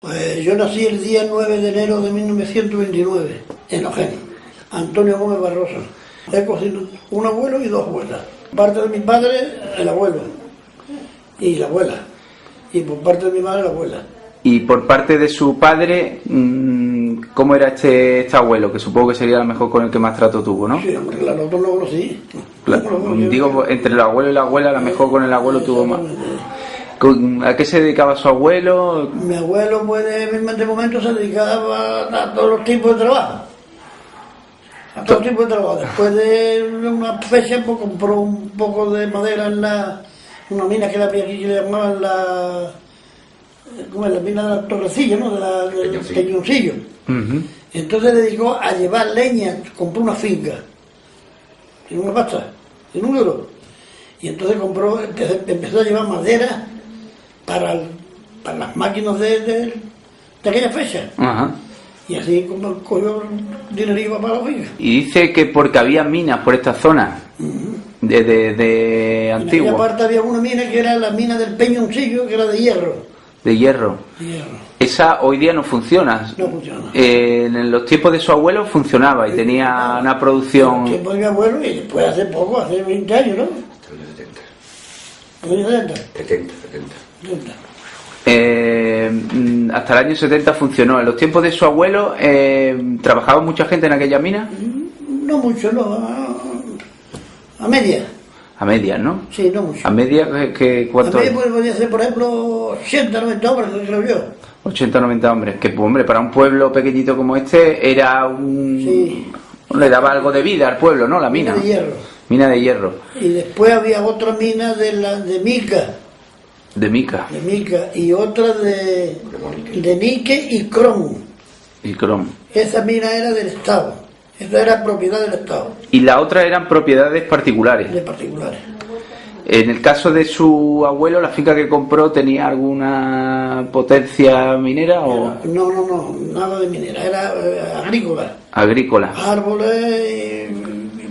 Pues yo nací el día 9 de enero de 1929, en Ojén, Antonio Gómez Barroso. He cogido un abuelo y dos abuelas. Parte de mi padre, el abuelo, y la abuela. Y por parte de mi madre, la abuela. Y por parte de su padre, ¿cómo era este abuelo? Que supongo que sería a lo mejor con el que más trato tuvo, ¿no? Sí, hombre, claro, nosotros lo conocí. Digo, entre el abuelo y la abuela, a lo mejor con el abuelo tuvo más. ¿A qué se dedicaba su abuelo? Mi abuelo, pues, de momento se dedicaba a todos los tipos de trabajo. A todos los tipos de trabajo. Después de una fecha, pues compró un poco de madera en una mina que había aquí, que le llamaban ¿cómo es? La mina de la Torrecilla, ¿no? Del Peñoncillo. Entonces le dedicó a llevar leña, compró una finca, en una pasta, en un euro. Y entonces empezó a llevar madera para las máquinas de aquella fecha. Ajá. Y así como cogió dinerillo para la finca. Y dice que porque había minas por esta zona, de En antiguo. aquella parte había una mina que era la mina del Peñoncillo, que era de hierro. De hierro. Esa hoy día no funciona. No funciona. En los tiempos de su abuelo funcionaba y tenía una producción. En los tiempos de mi abuelo y después hace poco, hace 20 años, ¿no? Hasta el año 70. 70. 70. Hasta el año 70 funcionó. En los tiempos de su abuelo, ¿trabajaba mucha gente en aquella mina? No mucho, no. A media. A medias, ¿no? Sí, no mucho. A medias, ¿cuánto? A media podía ser, por ejemplo, 80, 90 hombres, creo yo. 80, 90 hombres. Que, pues, hombre, para un pueblo pequeñito como este era Sí. Le daba algo de vida al pueblo, ¿no? La mina. Mina de hierro. Mina de hierro. Y después había otra mina de mica. De mica. De mica. Y otra de níquel y cromo. Y cromo. Esa mina era del Estado. Esa era propiedad del Estado. Y la otra eran propiedades particulares. De particulares. En el caso de su abuelo, ¿la finca que compró tenía alguna potencia minera o...? No, nada de minera. Era agrícola. Agrícola. Árboles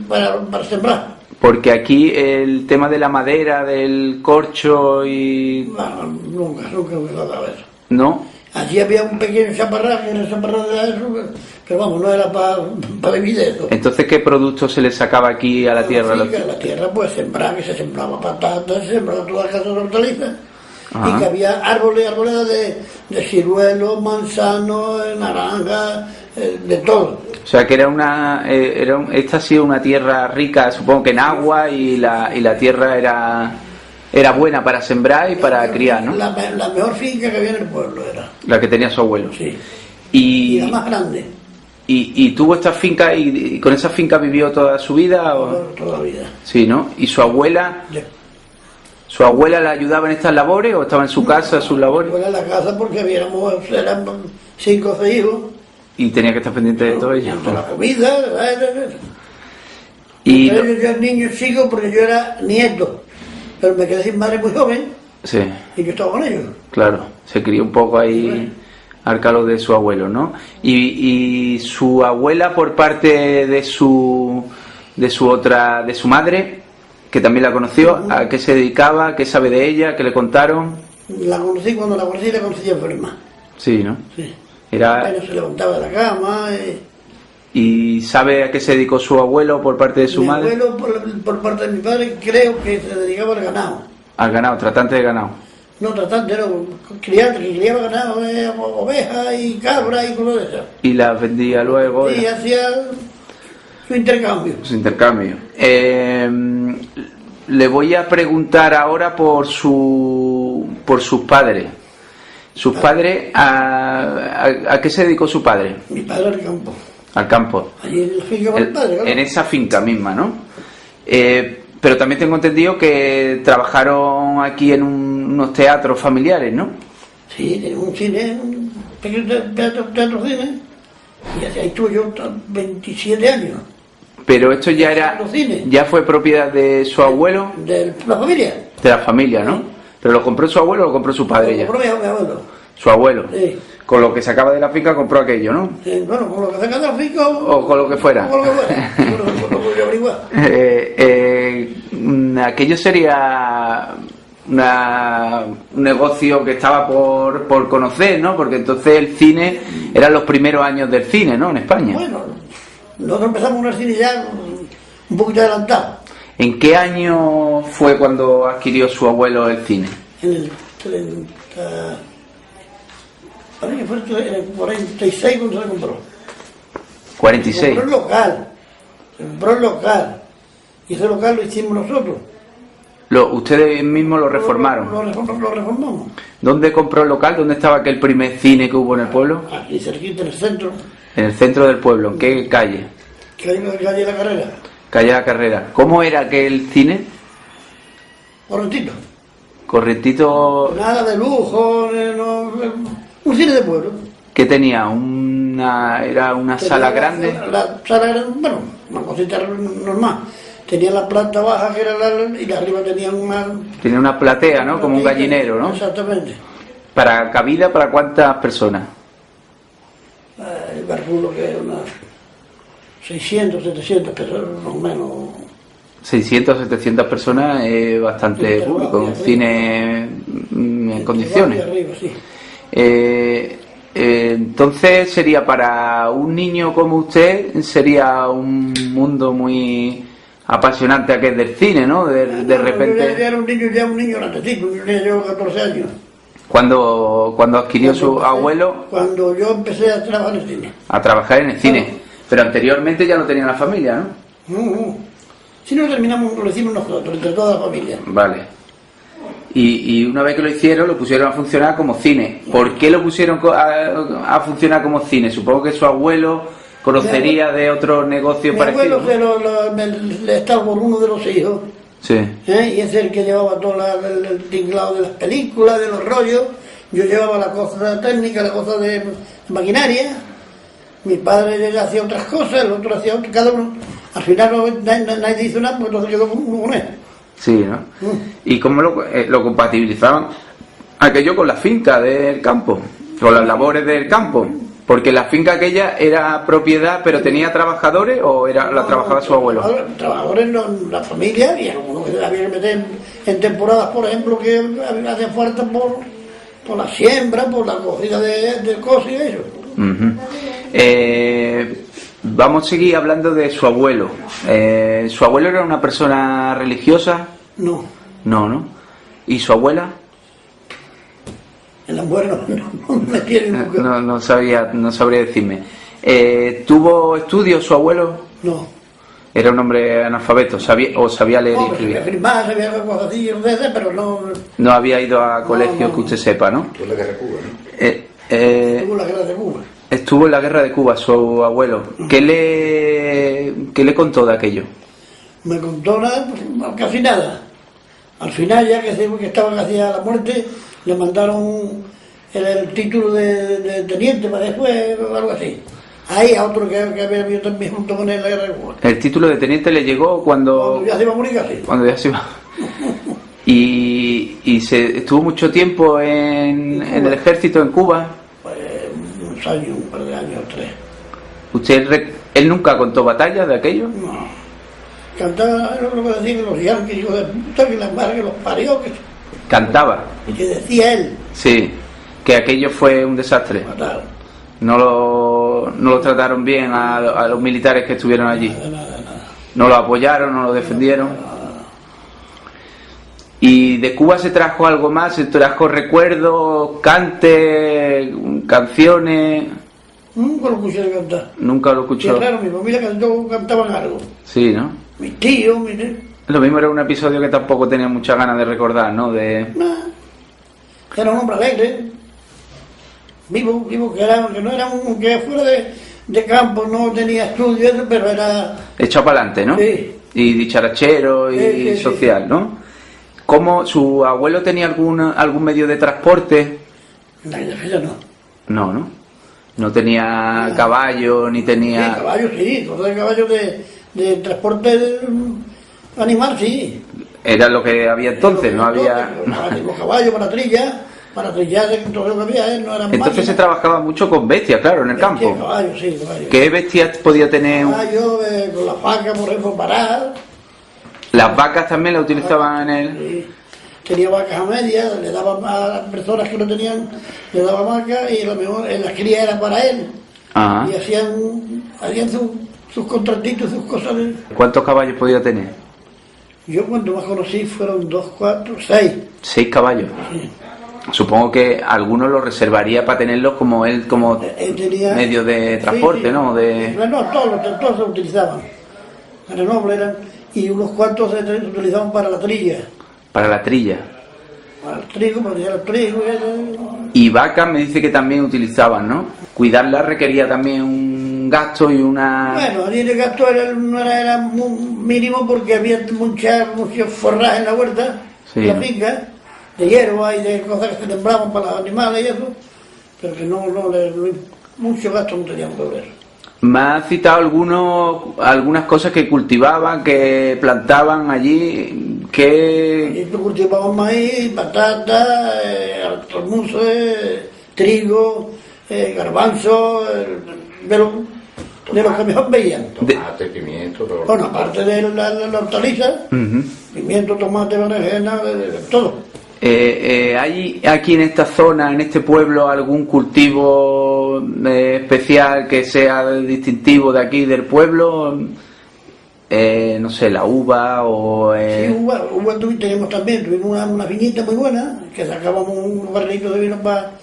para sembrar. Porque aquí el tema de la madera, del corcho y... No, nunca me lo daba eso. ¿No? Allí había un pequeño chaparrón, que era el chaparrón de eso, pero vamos, no era para vivir de eso. Entonces, ¿qué productos se le sacaba aquí a la tierra? La tierra, pues, que se sembraba patatas, se sembraba todas las casas de hortalizas. Y que había arboledas de ciruelos, manzanos, naranjas, de todo. O sea, que era esta ha sido una tierra rica, supongo que en agua, y la tierra era buena para sembrar y para criar, ¿no? La mejor finca que había en el pueblo era. La que tenía su abuelo. Sí. Y la más grande. ¿Y tuvo esta finca y con esa finca vivió toda su vida? ¿O? Toda la vida. Sí, ¿no? ¿Y su abuela? Sí. ¿Su abuela la ayudaba en estas labores o estaba en su casa, sus labores? En la casa porque eran 5 o 6 hijos. Y tenía que estar pendiente de todo ello. De la comida. Y yo era niño chico porque yo era nieto. Pero me quedé sin madre muy joven. Sí. Y yo estaba con ellos. Claro, se crió un poco ahí al calor de su abuelo, ¿no? Y su abuela por parte de su madre, que también la conoció, ¿a qué se dedicaba? ¿Qué sabe de ella? ¿Qué le contaron? Cuando la conocí enferma. Sí, ¿no? Sí. Era... Se levantaba de la cama. ¿Y sabe a qué se dedicó su abuelo por parte de su madre? Mi abuelo, por parte de mi padre, creo que se dedicaba al ganado. Al ganado, tratante de ganado. No, tratante, no, criaba ganado, ovejas y cabras y cosas de esas. Y las vendía luego. Y hacía su intercambio. Su intercambio. Le voy a preguntar ahora por sus padres. ¿Sus padres, a qué se dedicó su padre? Mi padre al campo. Al campo. Allí en la finca con el padre, claro. En esa finca misma, ¿no? Pero también tengo entendido que trabajaron aquí en unos teatros familiares, ¿no? Sí, tenemos un cine, un pequeño teatro cine. Y ahí estuve yo 27 años. Pero esto ya fue propiedad de su abuelo. De la familia. De la familia, ¿no? Sí. ¿Pero lo compró su abuelo o lo compró su padre ya? Lo compró mi abuelo. Su abuelo. Sí. Con lo que sacaba de la finca compró aquello, ¿no? Sí, bueno, con lo que saca de la finca o con lo que fuera. Con lo que fuera. Lo podría averiguar. Aquello sería un negocio que estaba por conocer, ¿no? Porque entonces el cine eran los primeros años del cine, ¿no? En España. Bueno, nosotros empezamos en el cine ya un poquito adelantado. ¿En qué año fue cuando adquirió su abuelo el cine? En el 30... Parece que fue en el 46 cuando se compró. 46. Se compró el local. Y ese local lo hicimos nosotros. Ustedes mismos lo reformaron. Lo reformamos. ¿Dónde compró el local? ¿Dónde estaba aquel primer cine que hubo en el pueblo? Aquí cerquita, en el centro. En el centro del pueblo. ¿En qué calle? Calle La Carrera. Calle La Carrera. ¿Cómo era aquel cine? Correntito. Correntito. Nada de lujo, no, un cine de pueblo. ¿Qué tenía? Era una sala grande. La sala grande, bueno, una cosita normal. Tenía la planta baja que era y la arriba tenía una... Tenía una platea, ¿no? Como un gallinero, ¿no? Exactamente. ¿Para cabida para cuántas personas? El calculo que es unas 600, 700 personas, más o menos. 600, 700 personas es bastante público, un cine en condiciones. Arriba, sí. Entonces sería para un niño como usted, sería un mundo muy apasionante aquel del cine, ¿no? De repente... Yo ya era un niño grandecito, yo llevo 14 años. Cuando adquirió su abuelo... Cuando yo empecé a trabajar en el cine. A trabajar en el cine. Pero anteriormente ya no tenía la familia, ¿no? Si no terminamos, lo hicimos nosotros, entre toda la familia. Vale. Y una vez que lo hicieron, lo pusieron a funcionar como cine. ¿Por qué lo pusieron a funcionar como cine? Supongo que su abuelo conocería de otro negocio parecido. Mi abuelo le estaba por uno de los hijos. Sí. Y es el que llevaba todo el tinglado de las películas, de los rollos. Yo llevaba la cosa técnica, la cosa de maquinaria. Mi padre hacía otras cosas, el otro hacía otras, cada uno. Al final nadie hizo nada, porque entonces quedó con él. Sí, ¿no? ¿Y cómo lo compatibilizaban aquello con la finca del campo, con las labores del campo? Porque la finca aquella era propiedad, pero tenía trabajadores o la trabajaba su abuelo. Trabajadores, no, la familia, y algunos que había que meter en temporadas, por ejemplo, que hacía falta por la siembra, por la cogida de cosas y eso. Vamos a seguir hablando de su abuelo. ¿Su abuelo era una persona religiosa? No. No. ¿Y su abuela? El abuelo no me tiene nunca. No sabría decirme. ¿Tuvo estudios su abuelo? No. ¿Era un hombre analfabeto? ¿Sabía leer y escribir? Sabía cosas así, pero no... No había ido a colegio que usted sepa, ¿no? Estuvo en la guerra de Cuba, ¿no? Estuvo en la guerra de Cuba. Estuvo en la guerra de Cuba, su abuelo. ¿Qué le contó de aquello? Me contó nada, pues, casi nada. Al final, ya que estaba casi a la muerte, le mandaron el título de teniente para después, o algo así. Ahí a otro que había vivido también junto con él en la guerra de Cuba. ¿El título de teniente le llegó cuando ya se iba a morir casi? Cuando ya se iba. ¿Y se estuvo mucho tiempo en el ejército en Cuba? Pues unos años, un par de años, 3. ¿Él nunca contó batallas de aquello? No. Cantaba lo que decían los yanquis, hijos de puta, que las madres que los parió. Cantaba. Y que decía él. Sí, que aquello fue un desastre. Fatal. No lo trataron bien a los militares que estuvieron allí. Nada. No lo apoyaron, no lo defendieron. ¿Y de Cuba se trajo algo más? ¿Se trajo recuerdos, cantes, canciones? Nunca lo escuché cantar. Nunca lo escuchó. Sí, claro, mi familia cantaban algo. Sí, ¿no? Mi tío, Lo mismo era un episodio que tampoco tenía muchas ganas de recordar, ¿no? Era un hombre alegre, vivo, que no era que fuera de campo, no tenía estudios, pero era... Echado para adelante, ¿no? Sí. Y dicharachero y social, sí. ¿No? ¿Cómo su abuelo tenía algún medio de transporte? En aquella fecha no. No. No tenía caballo, ni tenía... Sí, caballo, sí, todo el caballo de transporte animal, sí. Era lo que había entonces, no había... Los caballos para trillar, todo lo que había, no eran Entonces máquinas. se trabajaba mucho con bestias, claro, en el campo. Caballo. ¿Qué bestias podía tener? Caballo, con las vacas, por ejemplo, paradas. Las vacas también las utilizaban en él. Sí. tenía vacas a medias, le daba a las personas que no tenían, le daba vacas y a lo mejor en las crías era para él. Ajá. Y hacían sus contratitos, sus cosas. ¿Cuántos caballos podía tener? Yo cuando más conocí fueron 2, 4, 6. 6 caballos. Sí. Supongo que algunos los reservaría para tenerlos como él tenía, medio de transporte, sí, sí. ¿No? No, todos se utilizaban. Para noble eran, y unos cuantos se utilizaban para la trilla. Para la trilla. Para el trigo, para el trigo. Y vacas me dice que también utilizaban, ¿no? Cuidarlas requería también un gasto y una... Bueno, el gasto era muy mínimo porque había mucho forraje en la huerta, sí, en la finca, de hierba y de cosas que se sembraban para los animales y eso, pero que no mucho gasto no teníamos que ver. Me ha citado algunas cosas que cultivaban, que plantaban allí, que... Allí cultivaban maíz, patata, altornuces, trigo, garbanzo, de lo que mejor veían. Tomate, pimiento, todo. Bueno, aparte de la hortaliza, pimiento, tomate, berenjena, todo. ¿Hay aquí en esta zona, en este pueblo, algún cultivo especial que sea distintivo de aquí del pueblo? No sé, la uva o... Sí, uva tenemos también, tuvimos una viñita muy buena, que sacábamos un barrilito de vino para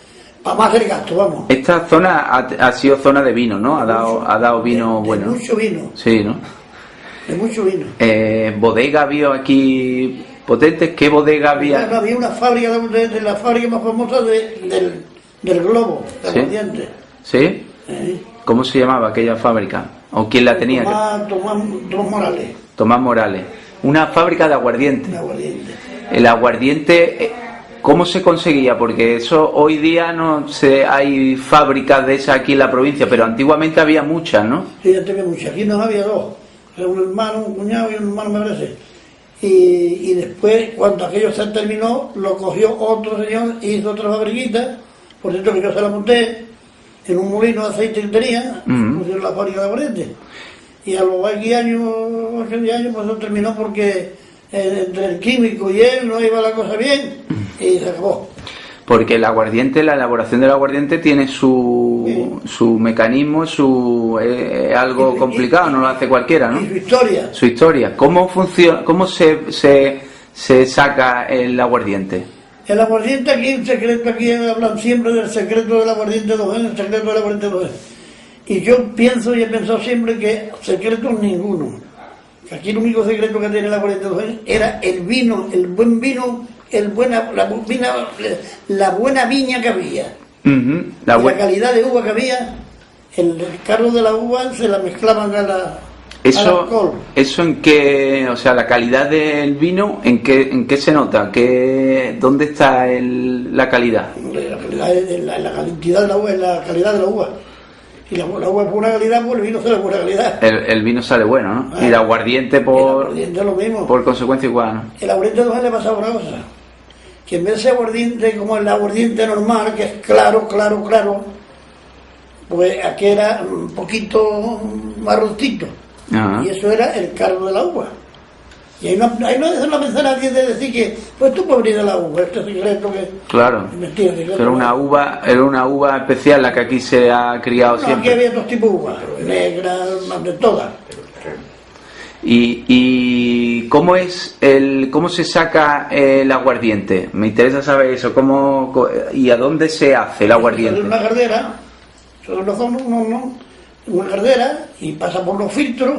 más del gasto, vamos. Esta zona ha sido zona de vino, ¿no? Ha dado vino bueno. De mucho vino. Sí, ¿no? De mucho vino. ¿Bodega había aquí potentes? ¿Qué bodega había? Bueno, había una fábrica, de la fábrica más famosa del globo, de aguardiente. ¿Sí? ¿Cómo se llamaba aquella fábrica? ¿O quién la tenía? Tomás Morales. Tomás Morales. Una fábrica de aguardiente. De aguardiente. El aguardiente, ¿cómo se conseguía? Porque eso hoy día no sé, hay fábricas de esas aquí en la provincia, pero antiguamente había muchas, ¿no? Sí, antes había muchas. Aquí nos había dos. Era un hermano, un cuñado y un hermano, me parece. Y después, cuando aquello se terminó, lo cogió otro señor y hizo otra fabriquita. Por cierto, que yo se la monté en un molino de aceite que tenía, pusieron la fábrica de aguardiente. Y a los 10 años, pues eso terminó porque entre el químico y él no iba la cosa bien y se acabó. Porque el aguardiente, la elaboración del aguardiente tiene su mecanismo, algo complicado, no lo hace cualquiera, ¿no? Y su historia. Su historia. ¿Cómo funciona, cómo se saca el aguardiente? El aguardiente aquí, un secreto, aquí hablan siempre del secreto del aguardiente 2N, el secreto del aguardiente 2N. Y yo pienso y he pensado siempre que secretos ninguno. Que aquí el único secreto que tiene el aguardiente 2N era el vino, el buen vino, la buena viña que había. La calidad de uva que había, el carro de la uva se la mezclaban al alcohol. ¿Eso en qué, o sea, la calidad del vino, en qué se nota? ¿Dónde está la calidad? La cantidad de la uva, la calidad de la uva. Y la uva es buena calidad, pues el vino sale de buena calidad. El vino sale bueno, ¿no? Y el aguardiente lo mismo. Por consecuencia igual, ¿no? El aguardiente 2 le pasaba una cosa. Que en vez de ser aguardiente como el aguardiente normal, que es claro, pues aquí era un poquito marroncito. Y eso era el cargo de la uva. Y ahí no es la mención a nadie de decir que, pues tú puedes venir de la uva, este secreto que... Claro, es mentira, era una uva especial la que aquí se ha criado siempre. Aquí había dos tipos de uvas, negras, más de todas. ¿Y cómo se saca el aguardiente? Me interesa saber eso, y a dónde se hace el aguardiente. En una caldera, una caldera y pasa por los filtros,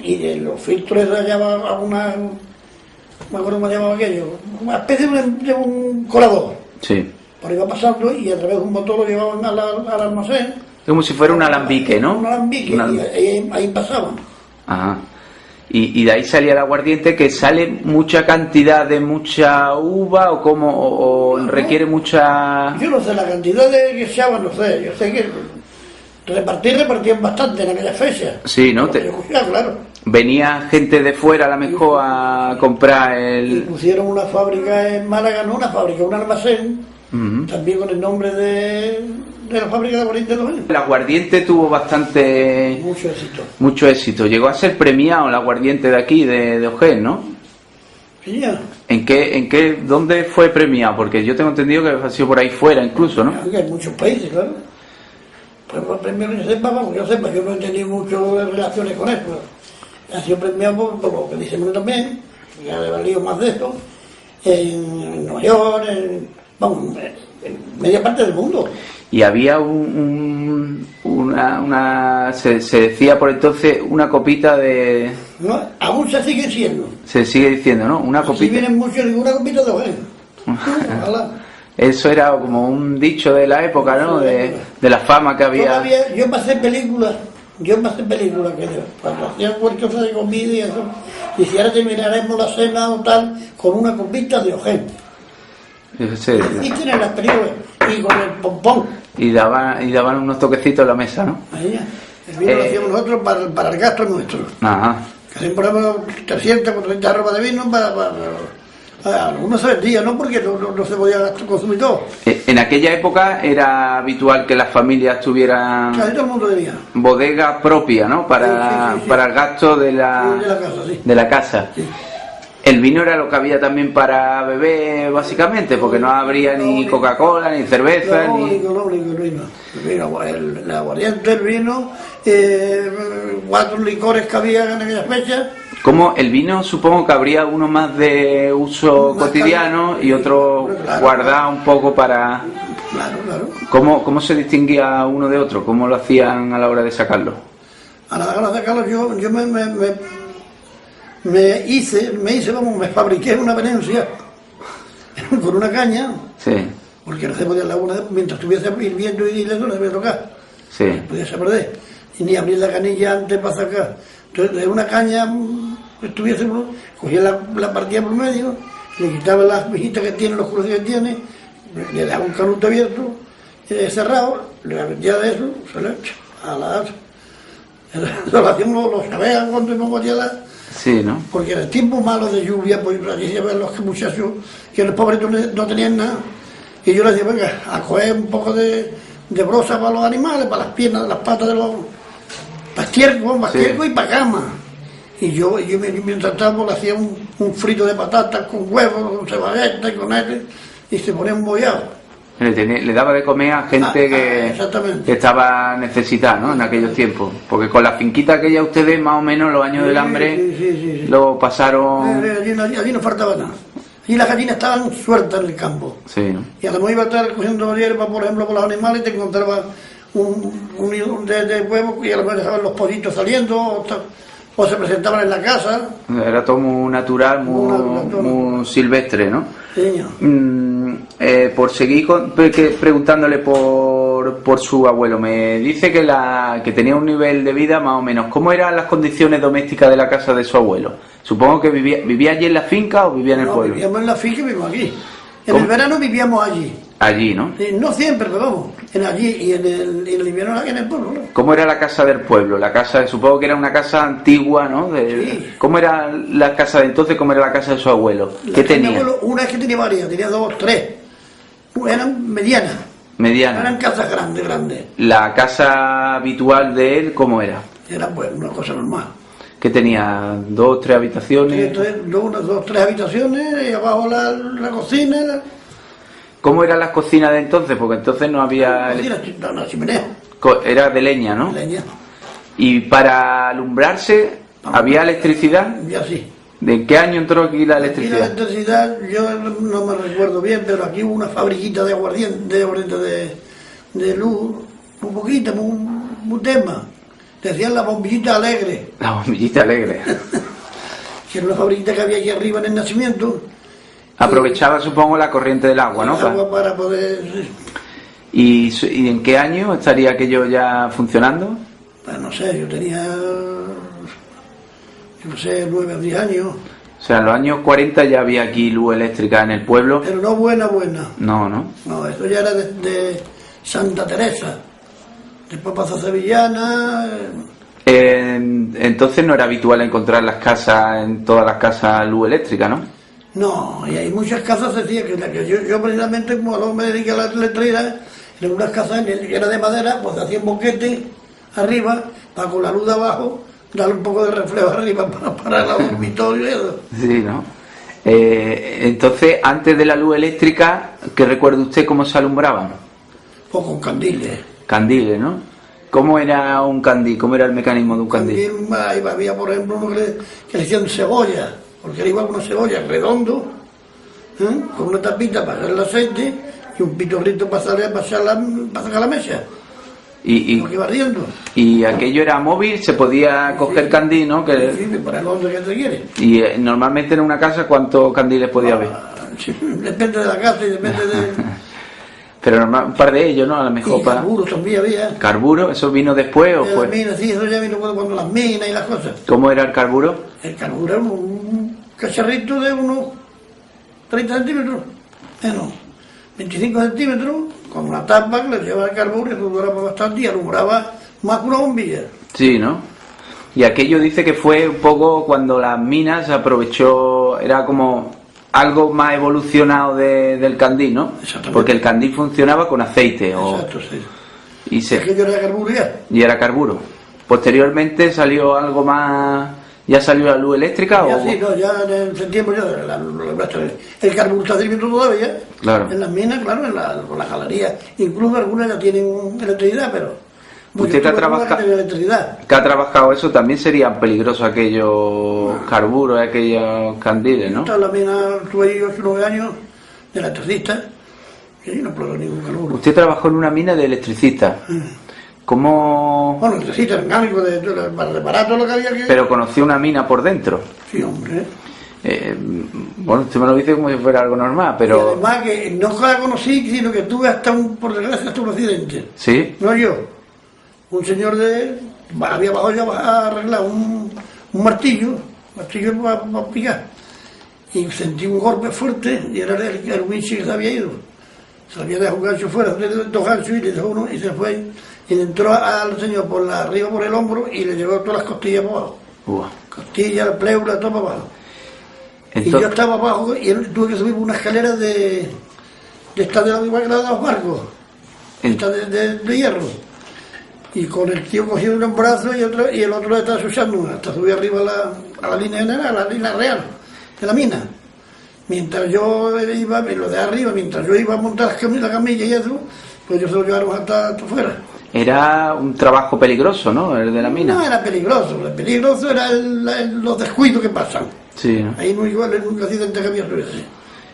y de los filtros allá va a una, no me acuerdo cómo se llamaba aquello, una especie de un colador. Sí. Por ahí va pasando y a través de un motor lo llevaban al almacén. Como si fuera un alambique, ¿no? Un alambique, y ahí pasaban. Ajá. Y de ahí salía el aguardiente, que sale mucha cantidad de mucha uva o requiere mucha... Yo no sé la cantidad de que echaban, no sé, yo sé que repartían bastante en aquella fecha. Sí, ¿no? Claro. Venía gente de fuera a la mejor a comprar Y pusieron una fábrica en Málaga, no una fábrica, un almacén, también con el nombre de la fábrica de aguardiente 2N. El aguardiente tuvo mucho éxito. Llegó a ser premiado el aguardiente de aquí, de Ojén, ¿no? Sí, ya. ¿Dónde fue premiado? Porque yo tengo entendido que ha sido por ahí fuera incluso, ¿no? Hay muchos países, claro. Pues por premio que yo sepa, yo no he tenido muchas relaciones con eso. Ha sido premiado por lo que dice uno también, ya he valido más de esto, en Nueva York, en media parte del mundo. Y había se decía por entonces una copita de... No, aún se sigue siendo. Se sigue diciendo, ¿no? Una copita. Si vienen muchos, una copita de Ojén. Eso era como un dicho de la época, ¿no? De la fama que había. Todavía, yo me hacía películas que cuando hacían cualquier cosa de comida y eso, y si ahora terminaremos la cena o tal, con una copita de Ojén. Sí. Y tienen las películas, y con el pompón. Y daban unos toquecitos en la mesa, ¿no? Ahí ya. El vino lo hacíamos nosotros para el gasto nuestro. Ajá. Hacíamos por ejemplo 300 o 30 arrobas de vino para algunos se vendía, ¿no? Porque no se podía consumir todo. En aquella época era habitual que las familias tuvieran Casi todo el mundo tenía bodega propia, ¿no? Para el gasto de la casa, sí. De la casa. Sí. El vino era lo que había también para beber, básicamente, porque no habría ni Coca-Cola, ni cerveza, Lo ni... único, el aguardiente, el vino, 4 licores que había en aquella fecha. Como el vino, supongo que habría uno más de uso cotidiano y otro guardado un poco para... Claro. ¿Cómo se distinguía uno de otro? ¿Cómo lo hacían a la hora de sacarlo? A la hora de sacarlo yo me fabriqué una venencia con una caña. Sí. Porque no se podía la una, mientras estuviese hirviendo y eso no se podía tocar. Sí. Podía perder. Y ni abrir la canilla antes para sacar. Entonces, de una caña cogía la partida por medio, le quitaba las vijitas que tiene, los cruces que tiene, le daba un canuto abierto, cerrado, le metía de eso, se lo echa a la... Eso lo hacíamos los sabeas cuando íbamos a la... Sí, ¿no? Porque en el tiempo malo de lluvia, pues allí se ven los muchachos que los pobres no tenían nada, y yo les decía, venga, a coger un poco de brosa para los animales, para las piernas, las patas de los... para estiércol y para cama. Y yo mientras tanto le hacía un frito de patatas con huevos, con ceballeta y con él, y se ponía un bollado. Le daba de comer a gente que estaba necesitada, ¿no? En aquellos tiempos. Porque con la finquita aquella ustedes, más o menos, los años del hambre, sí. lo pasaron... Allí no faltaba nada. Allí las gallinas estaban sueltas en el campo. Sí, ¿no? Y a lo mejor iba a estar cogiendo hierba, por ejemplo, por los animales, y te encontraba un de huevos, y a lo mejor dejaban los pollitos saliendo, o se presentaban en la casa. Era todo muy natural, muy silvestre, ¿no? Sí, por seguir preguntándole por su abuelo, me dice que tenía un nivel de vida más o menos. ¿Cómo eran las condiciones domésticas de la casa de su abuelo? Supongo que vivía allí en la finca o vivía en el pueblo. Vivíamos en la finca y vivimos aquí. En el verano vivíamos allí. Allí, ¿no? No siempre, pero vamos, allí y en el invierno aquí en el pueblo, ¿no? ¿Cómo era la casa del pueblo? Supongo que era una casa antigua, ¿no? Sí. ¿Cómo era la casa de entonces? ¿Cómo era la casa de su abuelo? ¿Qué tenía? Mi abuelo, una es que tenía varias, tenía 2, 3. Eran medianas. Eran casas grandes. ¿La casa habitual de él cómo era? Era pues una cosa normal. ¿Qué tenía? ¿2, 3 habitaciones? 2, 3 habitaciones, y abajo la cocina. ¿Cómo eran las cocinas de entonces? Porque entonces no había... La chimenea. Era de leña, ¿no? Leña. ¿Y para alumbrarse había electricidad? Ya sí. ¿De qué año entró aquí la electricidad? Aquí la electricidad, yo no me recuerdo bien, pero aquí hubo una fabriquita de aguardiente, de luz, muy poquita, muy tema. Decían la bombillita alegre. La bombillita alegre. Que era una fabriquita que había aquí arriba en el nacimiento. Aprovechaba, supongo, la corriente del agua, ¿no? El agua para poder... ¿Y en qué año estaría aquello ya funcionando? Pues no sé, yo tenía... 9 o 10 años. O sea, en los años 40 ya había aquí luz eléctrica en el pueblo. Pero no buena. No, ¿no? No, eso ya era de Santa Teresa. Después pasó a Sevillana. Entonces no era habitual encontrar en todas las casas luz eléctrica, ¿no? No, y hay muchas casas, decía que yo precisamente, como luego me dediqué a la electricidad, en unas casas que era de madera, pues hacían boquete arriba, para con la luz de abajo, darle un poco de reflejo arriba para el dormitorio y eso. Sí, ¿no? Entonces, antes de la luz eléctrica, ¿qué recuerda usted cómo se alumbraban? Pues con candiles. Candiles, ¿no? ¿Cómo era un candil? ¿Cómo era el mecanismo de un candil? Había, por ejemplo, uno que le hacían cebolla, porque era igual una cebolla redondo, con una tapita para hacer el aceite y un pitorrito para sacar la mesa. Y aquello era móvil, se podía coger candil, ¿no? Sí, para el hondo que te quiere. Y normalmente en una casa, ¿cuántos candiles podía haber? Sí, depende de la casa y depende de... Pero un par de ellos, ¿no? A lo mejor y carburo también había. ¿Carburo? ¿Eso vino después o fue? Minas, sí, eso ya vino cuando las minas y las cosas. ¿Cómo era el carburo? El carburo era un cacharrito de unos 30 centímetros, menos, 25 centímetros, con una tapa que le llevaba el carburo y eso duraba bastante y alumbraba más que una bombilla. Sí, ¿no? Y aquello dice que fue un poco cuando las minas se aprovechó, era como algo más evolucionado del candil, ¿no? Exactamente. Porque el candil funcionaba con aceite. Exacto, sí. Y aquello era carburo ya. Y era carburo. Posteriormente salió algo más... ¿Ya salió la luz eléctrica? Ya o...? sí, no, ya en septiembre ya el carburo está sirviendo todavía. Claro. En las minas, claro, con las galerías. Incluso algunas ya tienen electricidad, pero... Usted que ha trabajado eso, también serían peligrosos aquellos carburos, aquellos candiles, ¿no? En la mina estuve yo hace 9 años de electricista y no explotó ningún carburo. Usted trabajó en una mina de electricista. ¿Cómo...? Bueno, electricista, mecánico, para reparar todo lo que había que... Pero conoció una mina por dentro. Sí, hombre. Bueno, usted me lo dice como si fuera algo normal, pero... Y además que no la conocí, sino que tuve por desgracia, hasta un accidente. ¿Sí? No yo. Un señor había bajado ya a arreglar un martillo para picar. Y sentí un golpe fuerte y era el winch que se había ido. Se había dejado un gancho fuera, dos ganchos y le dejó uno y se fue. Y le entró al señor arriba por el hombro y le llegó todas las costillas para abajo. Costillas, la pleura, todo para abajo. Entonces... Y yo estaba abajo y tuve que subir una escalera de esta de los barcos. Esta de hierro. Y con el tío cogido un brazo y el otro le estaba asustando hasta subir arriba a la línea general, a la línea real de la mina. Mientras yo iba, lo de arriba, mientras yo iba a montar la camilla y eso, pues ellos se lo llevaron hasta afuera. Era un trabajo peligroso, ¿no? El de la mina. No era peligroso, lo peligroso era los descuidos que pasan. Sí, ¿no? Ahí no igual es un accidente que había sucedido.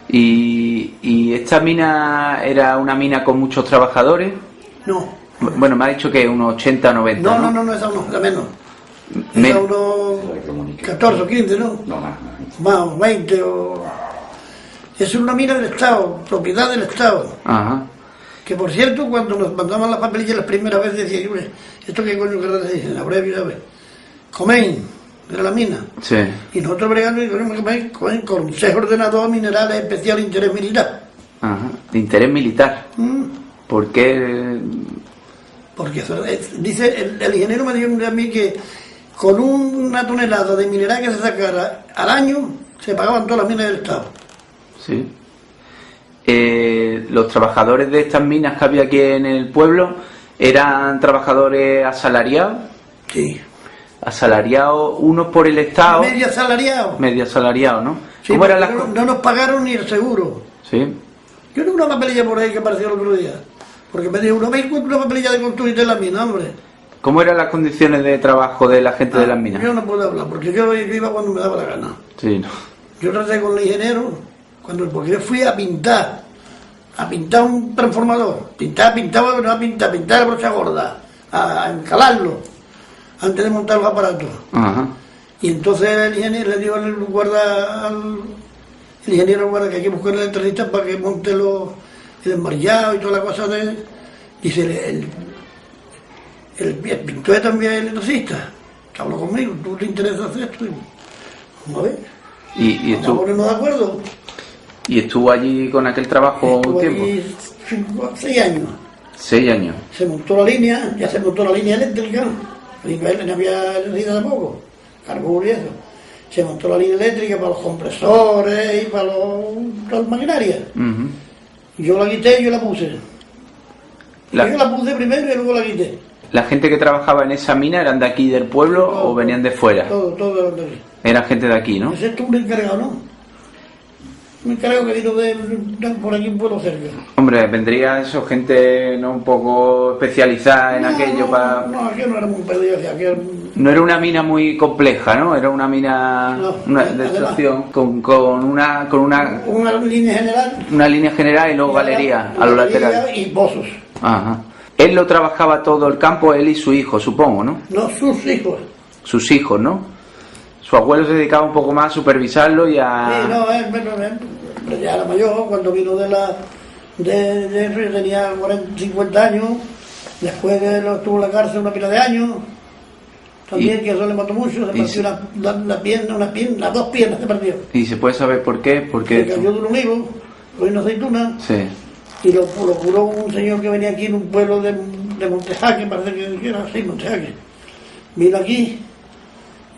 ¿Y esta mina era una mina con muchos trabajadores? No. Bueno, me ha dicho que unos 80 o 90, ¿no? No, esa no, esa menos. Esa unos 14 o 15, ¿no? No, más 20 o... Es una mina del Estado, propiedad del Estado. Ajá. Que por cierto, cuando nos mandaban las papelillas las primeras veces, decía, ¿esto qué coño que se dice? La breve, ¿sabes? Comen, era la mina. Sí. Y nosotros bregando con Consejo Ordenador Minerales Especial Interés Militar. Ajá, de interés militar. ¿Por qué? Porque dice, el ingeniero me dijo a mí que con una tonelada de mineral que se sacara al año, se pagaban todas las minas del Estado. Sí. Los trabajadores de estas minas que había aquí en el pueblo, ¿eran trabajadores asalariados? Sí. Asalariados, unos por el Estado. Medio asalariado. Medio asalariado, ¿no? Sí, ¿cómo eran las cosas? No nos pagaron ni el seguro. Sí. Yo tengo una papelilla por ahí que apareció el otro día. Porque me dijo, ¿no me encuentro una papelilla de construir de la mina, hombre? ¿Cómo eran las condiciones de trabajo de la gente de las minas? Yo no puedo hablar, porque yo iba cuando me daba la gana. Sí, no. Yo traté con el ingeniero, porque yo fui a pintar un transformador. Pintaba, no a pintar la brocha gorda, a encalarlo, antes de montar los aparatos. Ajá. Y entonces el ingeniero le dio el ingeniero guarda que hay que buscar el electricista para que monte el embarillado y toda la cosa de... Dice, el pintor también es electricista. Habló conmigo, ¿tú te interesa hacer esto? Vamos a ver. ¿Y estuvo, ¿nos ponemos de acuerdo? ¿Y estuvo allí con aquel trabajo un tiempo? Allí 6 años. 6 años. Se montó la línea, ya se montó la línea eléctrica. No había electricidad tampoco, carburo y eso. Se montó la línea eléctrica para los compresores y para las maquinarias. Yo la quité y yo la puse. Yo la puse primero y luego la quité. ¿La gente que trabajaba en esa mina eran de aquí del pueblo o venían de fuera? Todo eran de aquí. Era gente de aquí, ¿no? Ese es un encargado, ¿no? creo que vino por aquí un pueblo cerca. Hombre, vendría eso, gente no un poco especializada en aquello para... No, aquí no era muy perdido, No era una mina muy compleja, ¿no? Era una mina de extracción con una línea general. Una línea general y luego galería a los laterales. Y pozos. Ajá. Él lo trabajaba todo el campo, él y su hijo, supongo, ¿no? No, sus hijos. Sus hijos, ¿no? Su abuelo se dedicaba un poco más a supervisarlo y a... Sí, no, él ya era mayor, cuando vino de eso, tenía 50 años, después estuvo en la cárcel una pila de años, también que eso le mató mucho, se partió las dos piernas se partió. ¿Y se puede saber por qué? Porque se cayó de un olivo, con una aceituna, sí. Y lo curó un señor que venía aquí en un pueblo de Montejaque, parece que era así, Montejaque. Vino aquí.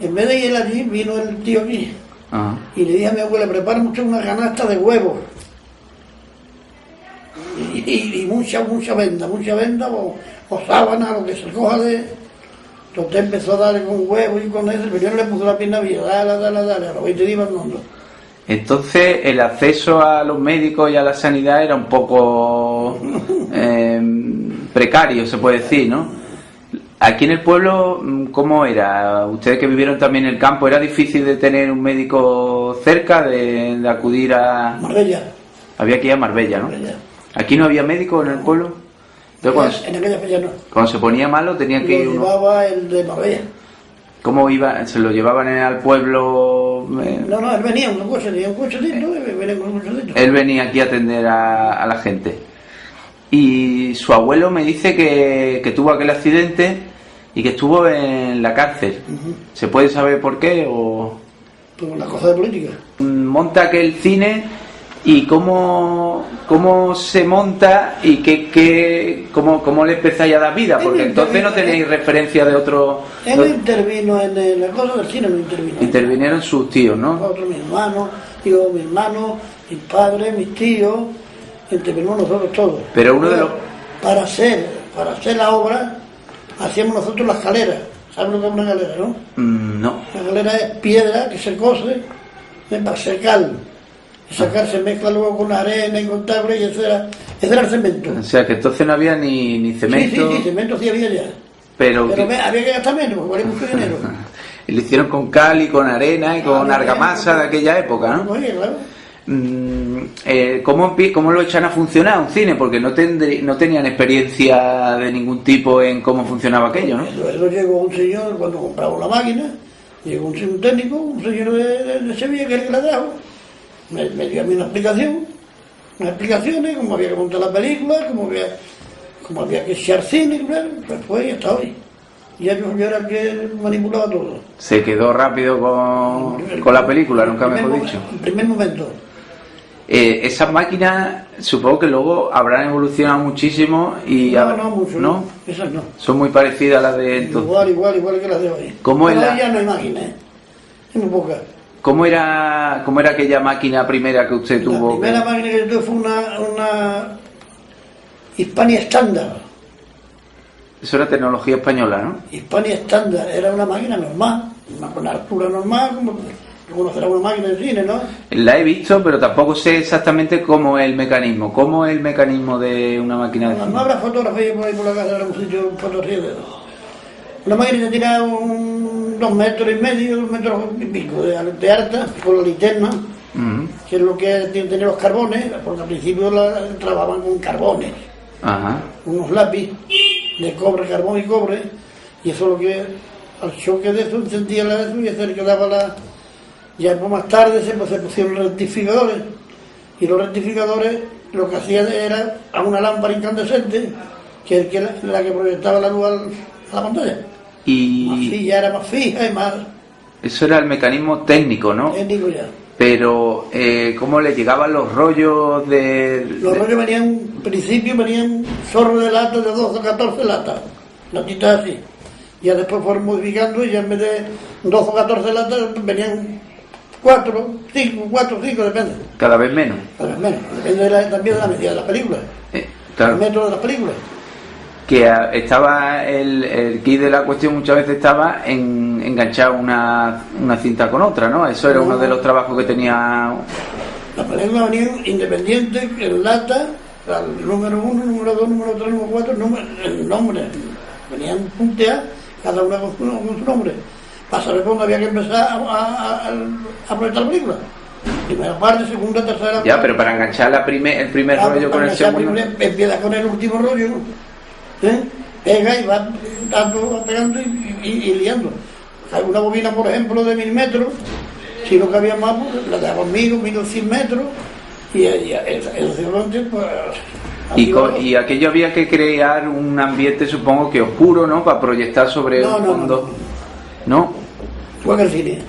En vez de ir allí, vino el tío aquí. Ajá. Y le dije a mi abuela, prepara mucho una canasta de huevos. Y mucha venda o sábana, lo que se coja de... Entonces empezó a darle con huevos y con eso, pero yo no le puse la pierna viva, dale, a los 20 días no. Entonces el acceso a los médicos y a la sanidad era un poco precario, se puede decir, ¿no? Aquí en el pueblo, ¿cómo era? Ustedes que vivieron también en el campo, ¿era difícil de tener un médico cerca, de acudir a... Marbella. Había que ir a Marbella, ¿no? Marbella. ¿Aquí no había médico en el pueblo? Entonces, en aquella fecha no. Cuando se ponía malo tenía que ir lo uno... llevaba el de Marbella. ¿Cómo iba? ¿Se lo llevaban al pueblo? No, él venía con un cochecito, Él venía aquí a atender a la gente. Y su abuelo me dice que tuvo aquel accidente y que estuvo en la cárcel. Uh-huh. ¿Se puede saber por qué? O... Por la cosa de política. Monta aquel cine y cómo se monta y cómo le empezáis a dar vida, porque entonces no tenéis referencia de otro... Él no intervino en la cosa del cine, no intervino. Intervinieron sus tíos, ¿no? Mi hermano, mi padre, mis tíos, intervenimos nosotros todos. Pero uno de los... Para hacer la obra, hacíamos nosotros la escalera. ¿Sabes lo que es una escalera, no? No. La escalera es piedra que se cose para secar. Y se mezcla luego con arena y con tabla y ese era el cemento. O sea que entonces no había ni cemento. Sí, cemento sí había ya. Pero había que gastar menos, porque valía mucho dinero. Y lo hicieron con cal y con arena y con argamasa de aquella época, ¿no? Oye, claro. ¿Cómo lo echan a funcionar un cine? Porque no tenían experiencia de ningún tipo en cómo funcionaba aquello, ¿no? Eso llegó un señor cuando compramos la máquina, llegó un técnico, un señor de Sevilla, que es el que la trajo, me dio a mí unas explicaciones, cómo había que montar la película, cómo había que echar cine, pues fue y hasta hoy. Ya yo era el que manipulaba todo. Se quedó rápido con la película, nunca mejor dicho. En primer momento. Esas máquinas supongo que luego habrán evolucionado muchísimo y... No, mucho. ¿No? Esas no. Son muy parecidas a las de entonces. Igual que las de hoy. ¿Cómo Pero es ya no hay máquinas, es muy poca. ¿Cómo era aquella máquina primera que usted tuvo? La primera máquina que yo tuve fue una Hispania estándar. Eso era tecnología española, ¿no? Hispania estándar, era una máquina normal, con altura normal, como conocerá una máquina de cine, ¿no? La he visto, pero tampoco sé exactamente cómo es el mecanismo. ¿Cómo es el mecanismo de una máquina de cine? No habrá fotografía por ahí por la casa, habrá un sitio fotografía de una máquina que tira 2,5 metros, 2 metros y pico de alta, con la linterna, que es lo que tiene los carbones, porque al principio trabajaban con carbones, unos lápiz de cobre, carbón y cobre, y eso es lo que, al choque de eso, encendía la luz y eso le quedaba la... Ya más tarde se pusieron rectificadores, y los rectificadores lo que hacían era a una lámpara incandescente, que es la que proyectaba la luz a la pantalla. Y ya era más fija y más... Eso era el mecanismo técnico, ¿no? Técnico ya. Pero, ¿cómo le llegaban los rollos Los rollos venían, en principio venían zorros de lata de 12 o 14 latas, latitas así. Ya después fueron modificando y ya en vez de 12 o 14 latas venían 4, 5, depende. Cada vez menos. Cada vez menos, depende también de la medida de las películas. Claro. El metro de las películas. Que estaba el kit de la cuestión muchas veces estaba enganchado una cinta con otra, ¿no? Eso era uno de los trabajos que tenía Las películas venían independientes, en lata, el número 1, número 2, número 3, número 4, el nombre. Venían punteadas, cada una con su nombre. Para saber cuándo había que empezar a proyectar la película. Primera parte, segunda, tercera. Ya, pero para enganchar el primer rollo con el segundo. Empieza con el último rollo, ¿eh? Pega y va pegando y liando. Hay una bobina, por ejemplo, de 1000 metros, si no cabía más, pues, la daba 1100 metros, y el circulante, pues. Y aquello había que crear un ambiente, supongo que oscuro, ¿no? Para proyectar sobre un fondo. ¿No? Fue en el cine.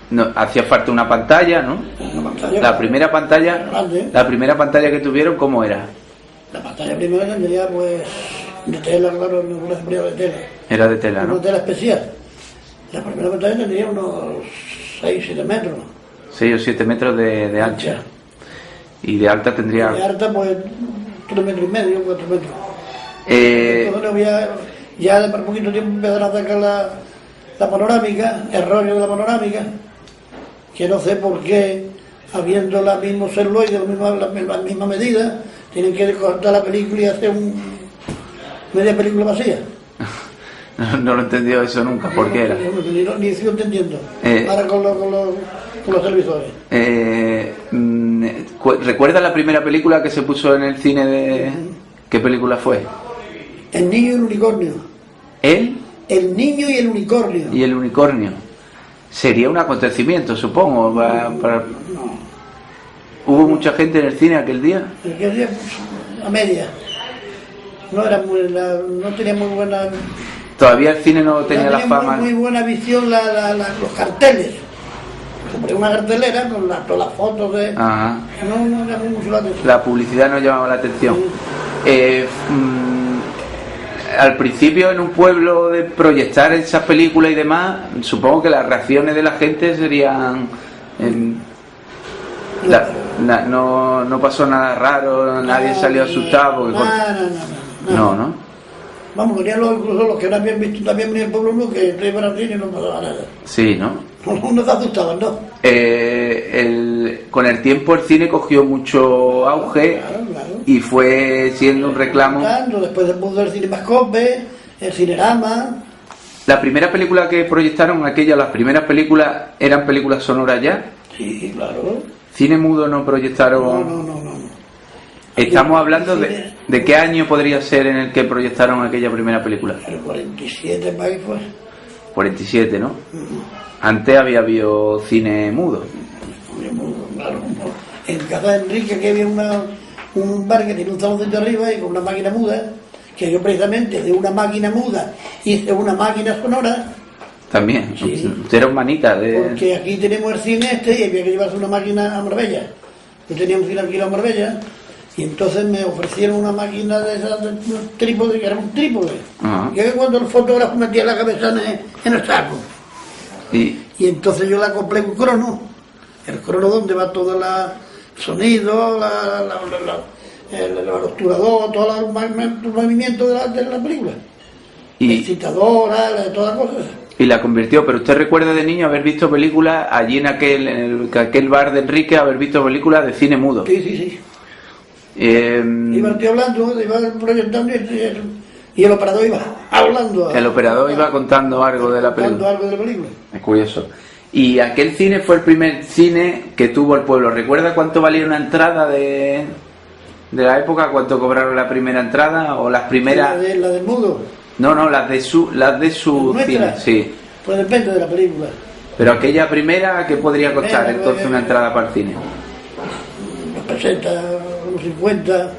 No, hacía falta una pantalla, ¿no? Una pantalla. La primera pantalla. Grande. La primera pantalla que tuvieron, ¿cómo era? La pantalla primera tendría, pues, de tela, claro, no una primera de tela. Era de tela, ¿no? Una tela especial. La primera pantalla tendría unos 6-7 metros. 6 o 7 metros de ancha. Y de alta tendría. De alta, pues, 3,5 metros, 4 metros. Entonces no había. Ya de por poquito tiempo empezaron a sacar la panorámica, el rollo de la panorámica, que no sé por qué, habiendo la misma celuloide, la misma medida, tienen que cortar la película y hacer media película vacía. No lo he entendido eso nunca, ¿por qué era? Ni sigo entendiendo. Ahora con los televisores. ¿Recuerda la primera película que se puso en el cine de... ¿Qué película fue? El niño y el unicornio. El niño y el unicornio. Y el unicornio. Sería un acontecimiento, supongo. No. ¿Hubo mucha gente en el cine aquel día? Aquel día, pues, a media. No tenía muy buena. Todavía el cine no tenía la fama. Muy buena visión los carteles. Compré una cartelera con todas las fotos de. Ajá. No llamó mucho la atención. La publicidad no llamaba la atención. Sí. Al principio en un pueblo de proyectar esas películas y demás, supongo que las reacciones de la gente serían no pasó nada raro, nadie salió asustado porque no. Vamos, querían incluso los que no habían visto también en el pueblo uno que iban al cine y no pasaba nada. Sí, ¿no? No se asustaban, ¿no? Con el tiempo el cine cogió mucho auge. Claro. Y fue siendo un reclamo. Después del mundo del Cinemascope, el Cinerama. La primera película que proyectaron, las primeras películas, ¿eran películas sonoras ya? Sí, claro. ¿Cine mudo no proyectaron? No. Estamos hablando de qué año podría ser en el que proyectaron aquella primera película. El 47, para que fue. 47, ¿no? Antes había habido cine mudo. Claro. En casa de Enrique, que había un bar que tiene un saloncito arriba y con una máquina muda, que yo precisamente de una máquina muda hice una máquina sonora. También, sí. Usted era un manita de... Porque aquí tenemos el cine y había que llevarse una máquina a Marbella. Yo tenía un cine alquilado a Marbella y entonces me ofrecieron una máquina de esas, de un trípode, que era un trípode. Uh-huh. Que cuando el fotógrafo metía la cabeza en el saco. Y entonces yo la acoplé un crono. El crono donde va todo el sonido, el obturador, todo el movimiento de la película. La excitadora, todas las cosas. Y la convirtió, pero usted recuerda de niño haber visto películas allí en aquel bar de Enrique, haber visto películas de cine mudo. Sí. Iba hablando, iba proyectando y el operador iba hablando. El operador iba contando algo de la película. Es curioso. Y aquel cine fue el primer cine que tuvo el pueblo. ¿Recuerda cuánto valía una entrada de la época? ¿Cuánto cobraron la primera entrada? ¿O las primeras? ¿La del mudo? No, las de su cine, sí. Pues depende de la película. Pero aquella primera, ¿qué podría costar entonces una entrada para el cine? Unos 60, unos 50.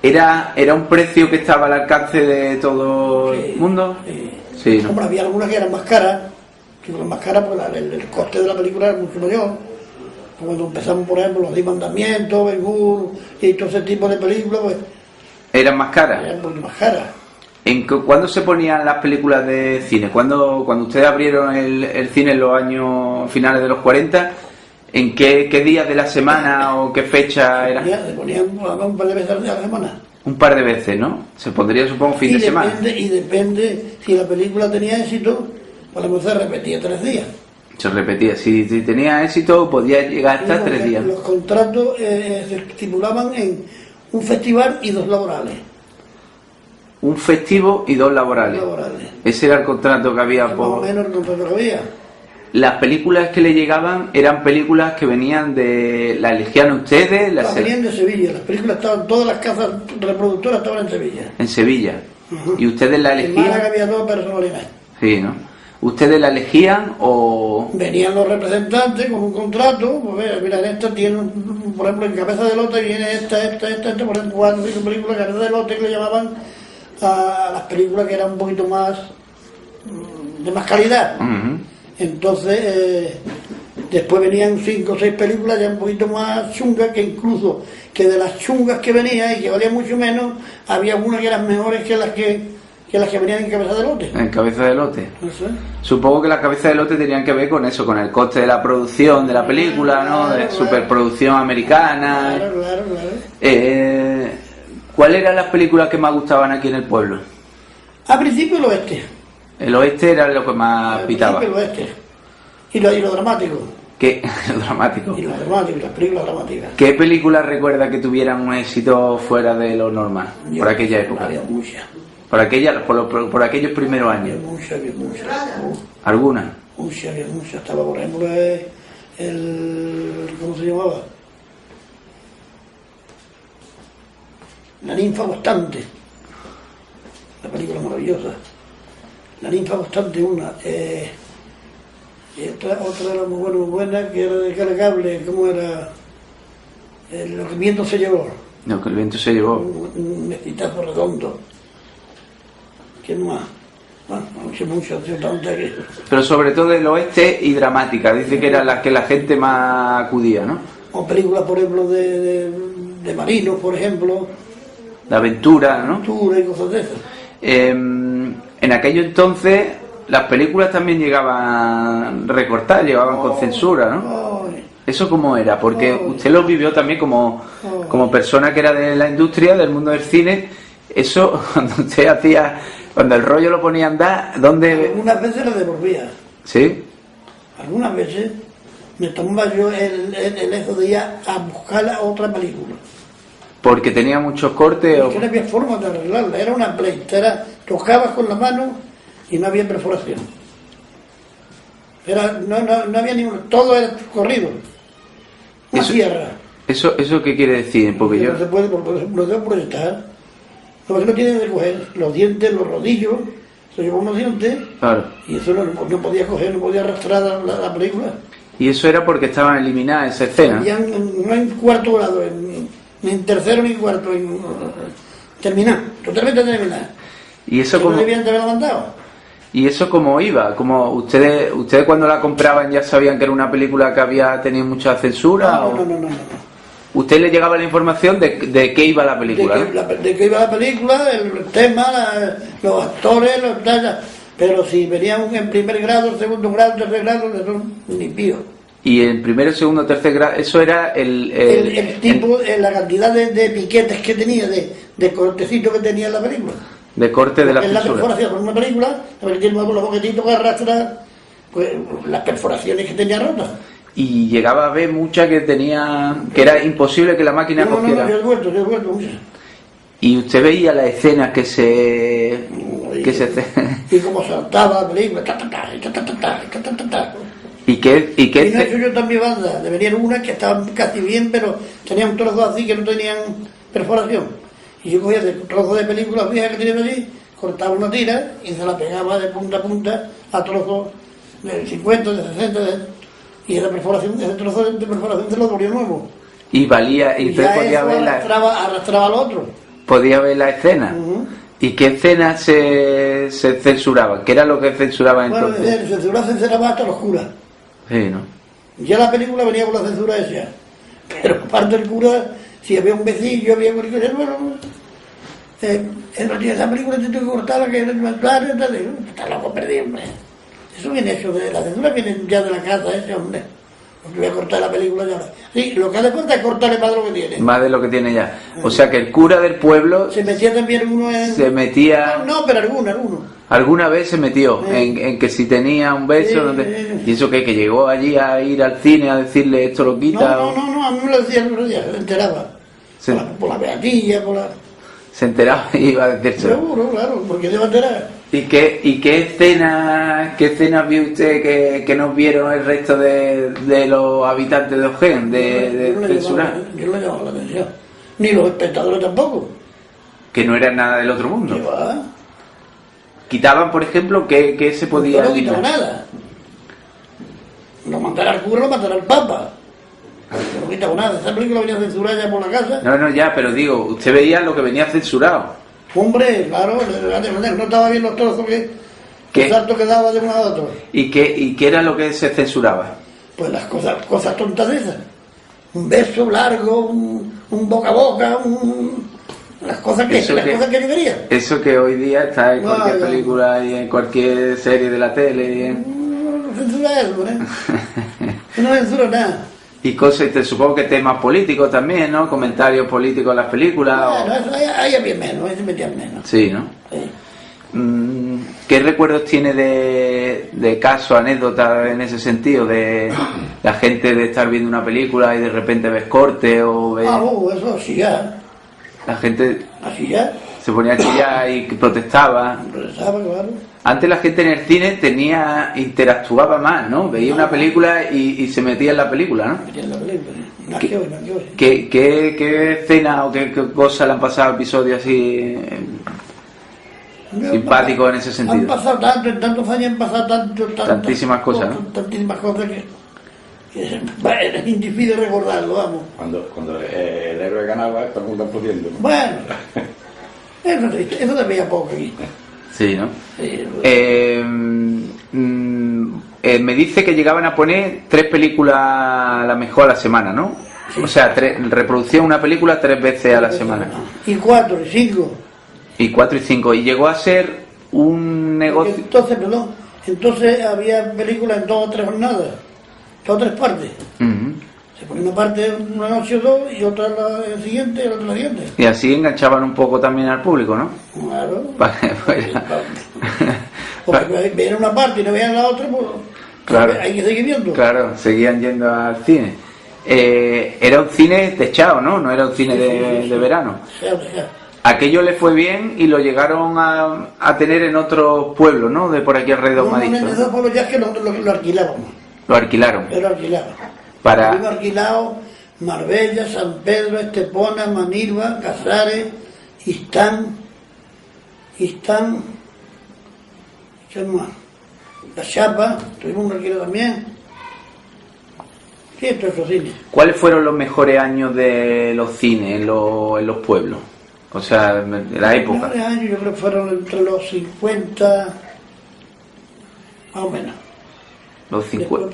¿Era un precio que estaba al alcance de todo el mundo? Sí, ¿no? Hombre, había algunas que eran más caras. Pues el coste de la película era mucho mayor. Cuando empezamos, por ejemplo, los 10 mandamientos, Ben-Hur y todo ese tipo de películas, pues... ¿Eran más caras? Eran mucho más caras. ¿Cuándo se ponían las películas de cine? Cuando ustedes abrieron el cine en los años finales de los 40, ¿en qué días de la semana o qué fecha era? Se ponían un par de veces a la semana. Un par de veces, ¿no? Se pondría, supongo, fin de semana. Y depende, si la película tenía éxito, pues la mujer repetía 3 días. Se repetía. Si tenía éxito, podía llegar hasta 3 días. Los contratos se estipulaban en un festival y 2 laborales. Un festivo y 2 laborales. Ese era el contrato que había. Más o menos el contrato que había. Las películas que le llegaban eran películas que venían de... ¿Las elegían ustedes? Venían de Sevilla. Las películas estaban... Todas las casas reproductoras estaban en Sevilla. En Sevilla. ¿Y ustedes la elegían? En Málaga había 2 personalidades. Sí, ¿no? ¿Ustedes la elegían o...? Venían los representantes con un contrato. Pues mira, en esta tiene, por ejemplo, en Cabeza de Lote viene esta, por ejemplo, 4 o 5 películas, Cabeza de Lote, que le llamaban a las películas que eran un poquito más... de más calidad. Entonces, después venían 5 o 6 películas ya un poquito más chungas, que incluso que de las chungas que venían y que valían mucho menos, había algunas que eran mejores que las que venían en Cabeza de Lote. En Cabeza de Lote. No sé. Supongo que las Cabezas de Lote tenían que ver con eso, con el coste de la producción de la película, ¿no? De superproducción americana. Claro. ¿Cuáles eran las películas que más gustaban aquí en el pueblo? Al principio el oeste. El oeste era lo que más pitaba. El oeste. Y lo dramático. ¿Qué? Lo dramático. Y lo dramático, las películas dramáticas. ¿Qué películas recuerda que tuvieran un éxito fuera de lo normal? Por aquella época. Había muchas. Por aquellos primeros años. Había muchas. ¿Alguna? Muchas. Estaba, por ejemplo, ¿cómo se llamaba? La ninfa bastante. La película maravillosa. La ninfa bastante, una. Y otra era muy buena, que era de cargable, ¿cómo era? Lo que el viento se llevó. Lo que el viento se llevó. Un mezquitazo redondo. ¿Quién más? Bueno, mucho, pero sobre todo del oeste y dramática, dice que eran las que la gente más acudía, ¿no? O películas, por ejemplo, de marinos, por ejemplo. De aventura, ¿no? Aventura y cosas de esas. En aquello entonces las películas también llegaban recortadas, llegaban con censura, ¿no? ¿Eso cómo era? Porque usted lo vivió también como persona que era de la industria, del mundo del cine. Eso, cuando usted hacía... Cuando el rollo lo ponía a andar, ¿dónde...? Algunas veces lo devolvía. ¿Sí? Algunas veces me tomaba yo el eso de ir a buscar otra película. ¿Porque tenía muchos cortes? Porque no había forma de arreglarla. Era una pleita. Tocabas con la mano y no había perforación. No había ningún... Todo era corrido. Una sierra. ¿Eso qué quiere decir? Porque yo... No se puede, no debo proyectar. Lo que no tienen de coger los dientes, los rodillos, se llevó unos dientes, claro. Y eso no podía coger, no podía arrastrar la película. ¿Y eso era porque estaban eliminadas esa escena? No en cuarto grado, ni en tercero ni en cuarto, terminada, totalmente terminada. ¿Y eso cómo? Debían de haberla mandado. ¿Y eso cómo iba? ¿Como ustedes cuando la compraban ya sabían que era una película que había tenido mucha censura? No. ¿Usted le llegaba la información de qué iba la película? De qué iba la película, el tema, los actores, pero si venían en primer grado, segundo grado, tercer grado, eso ni pío. Y en primero, segundo, tercer grado, eso era el tipo, la cantidad de piquetes que tenía, de cortecitos que tenía en la película. De corte de la censura. En la perforación, por una película, a ver, tiene los boquetitos que arrastra, pues las perforaciones que tenía rotas. Y llegaba a ver muchas que era imposible que la máquina cogiera. No, yo he vuelto muchas. Y usted veía las escenas que se y como saltaba la película, ¿Y qué y no he hecho yo también banda, de venir unas que estaban casi bien, pero tenían un trozo así que no tenían perforación. Y yo cogía el trozo de película vieja que tenían allí, cortaba una tira y se la pegaba de punta a punta a trozos de 50, de 60, y esa perforación, ese trozo de perforación se lo volvió nuevo. Y valía, y usted podía ver arrastraba al otro. Podía ver la escena. ¿Y qué escenas se censuraban? ¿Qué era lo que censuraban entonces? Bueno, censuraba hasta los curas. Sí, ¿no? Ya la película venía con la censura esa. Pero aparte del cura, si había un vecino, había un vecino, esa película te tengo que cortarla, que está loco perdido, hombre. Eso viene hecho de la censura, viene ya de la casa ese, hombre. Porque voy a cortar la película ya. Sí, lo que hace falta es cortarle más de lo que tiene. Más de lo que tiene ya. O sea que el cura del pueblo... Se metía también uno en... Se metía... No, pero alguno. Alguna vez se metió en que si tenía un beso, y eso que llegó allí a ir al cine a decirle esto lo quita. No, a mí me lo decía, se enteraba. Por la peatilla, por la... Se enteraba y iba a decirse. Seguro, claro, porque se va a enterar. ¿Y qué escenas vio usted que nos vieron el resto de los habitantes de Ojén, de censurar? Yo no le llamaba la atención. Ni los espectadores tampoco. Que no eran nada del otro mundo. ¿Qué va? Quitaban, por ejemplo, que se podía... No quitaban nada. Lo mandará al cura, lo mandará al papa. No quitaban nada. Esa película venía censurada ya por la casa. No, ya, pero digo, usted veía lo que venía censurado. Hombre, claro, no estaba bien los trozos que salto que daba de uno a otro. ¿Y qué era lo que se censuraba? Pues las cosas tontas de esas. Un beso largo, un boca a boca, las cosas que yo quería. Eso que hoy día está en cualquier película y en cualquier serie de la tele. No censura eso, no censura nada. Y cosas, supongo que temas políticos también, ¿no? Comentarios políticos en las películas. Bueno, eso ahí había menos, ahí se metían menos. Sí, ¿no? Sí. ¿Qué recuerdos tiene de casos, anécdotas en ese sentido? De la gente de estar viendo una película y de repente ves corte o ves... Eso así ya. La gente... Así ya. Se ponía a chillar y protestaba. Protestaba, claro. Antes la gente en el cine interactuaba más, ¿no? Veía una película y se metía en la película, ¿no? Metía en la película, ¿Qué escena o qué cosa le han pasado episodios así simpáticos en ese sentido? Han pasado tanto, en tantos años han pasado tantísimas cosas, ¿no? Tantísimas cosas que es difícil recordarlo, vamos. Cuando el héroe ganaba, todo el mundo aplaudiendo, ¿no? Bueno, eso te veía poco aquí. Sí, ¿no? Sí, me dice que llegaban a poner 3 películas a la mejor a la semana, ¿no? Sí. O sea, reproducían una película 3 veces a la semana. Y 4, y 5. Y 4 y 5. Y llegó a ser un negocio... Entonces había películas en 2 o 3 jornadas, 2 o 3 partes. Se ponía una parte una noche o 2 y otra la siguiente y otra la siguiente. Y así enganchaban un poco también al público, ¿no? Claro. Porque veían una parte y no veían la otra, pues claro, hay que seguir viendo. Claro, seguían yendo al cine. Era un cine techado, ¿no? No era un cine de verano. Sí. Aquello le fue bien y lo llegaron a tener en otros pueblos, ¿no? De por aquí alrededor, me ha dicho. En esos pueblos ya es que nosotros lo alquilábamos. Lo alquilaron. Lo alquilaban. Hemos alquilado Marbella, San Pedro, Estepona, Manilva, Casares, Istán, ¿qué más? La Chapa, tuvimos un alquiler también. Sí, esto es cine. ¿Cuáles fueron los mejores años de los cines en los pueblos? O sea, de la época. Los mejores años yo creo que fueron entre los 50, más o menos. Los 50.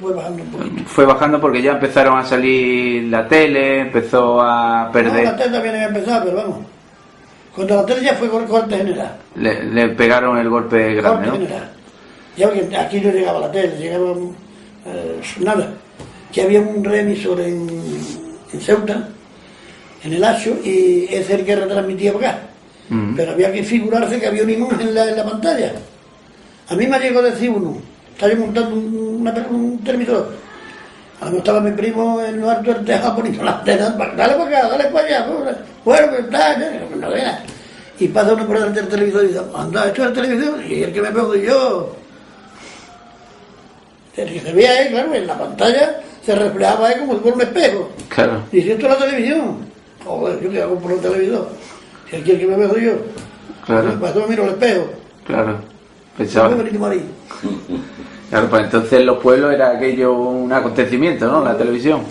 Fue bajando porque ya empezaron a salir la tele, empezó a perder... No, la tele también había empezado, pero vamos. Contra la tele ya fue corte general. Le pegaron el golpe grande, corte general. Ya que aquí no llegaba la tele, llegaba nada. Que había un remisor en Ceuta, en el Acho, y ese es el que retransmitía para acá. Pero había que figurarse que había una imagen en la pantalla. A mí me llegó a decir uno, estaba yo montando un televisor. A lo mejor estaba mi primo en lo alto del tejado poniendo las antenas, dale para acá, dale para allá, bueno, no vea. Y pasa uno por delante del televisor y dice, anda, esto es el televisor, y el que me pego yo. El que se veía claro, en la pantalla se reflejaba como si fuera un espejo. Claro. Y si esto es la televisión, joder, yo qué hago por el televisor. Si aquí el que me veo yo. Claro. Para eso me miro el espejo. Claro. Pensaba. Claro, pues entonces en los pueblos era aquello un acontecimiento, ¿no? La televisión.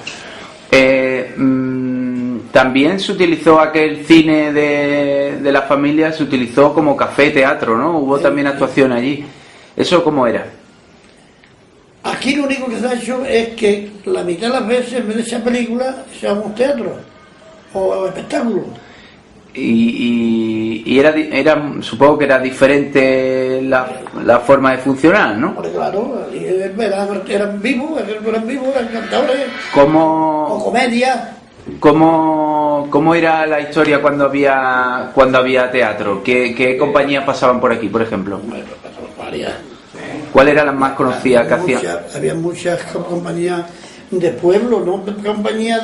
También se utilizó aquel cine de la familia, se utilizó como café, teatro, ¿no? Hubo también actuación allí. ¿Eso cómo era? Aquí lo único que se ha hecho es que la mitad de las veces, en vez de esa película, se haga un teatro o espectáculo. Y era supongo que era diferente la forma de funcionar, ¿no? Porque claro, eran vivos, eran cantadores. ¿Cómo, o comedia. ¿Cómo era la historia cuando había teatro? ¿Qué compañías pasaban por aquí, por ejemplo? varias. ¿Cuáles eran las más conocidas que hacían? Había muchas compañías de pueblo, no compañías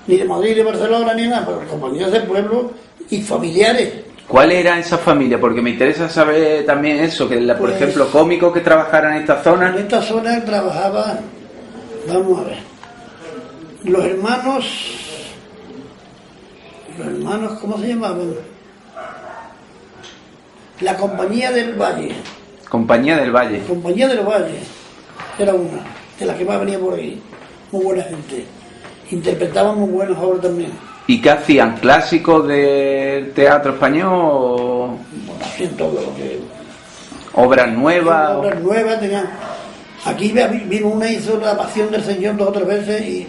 ni de Madrid, ni de Barcelona, ni nada, pero compañías de pueblo y familiares. ¿Cuáles eran esas familias? Porque me interesa saber también eso, que por ejemplo, cómicos que trabajaran en esta zona. En esta zona trabajaban, vamos a ver, los hermanos, ¿cómo se llamaban? La Compañía del Valle. Compañía del Valle. Compañía del Valle era una de las que más venía por aquí. Muy buena gente. Interpretaban muy buenas obras también. ¿Y qué hacían? ¿Clásicos del teatro español o Hacían todo lo que... obras nuevas? Obras nuevas tenían... Aquí vino una, hizo La Pasión del Señor 2 o 3 veces y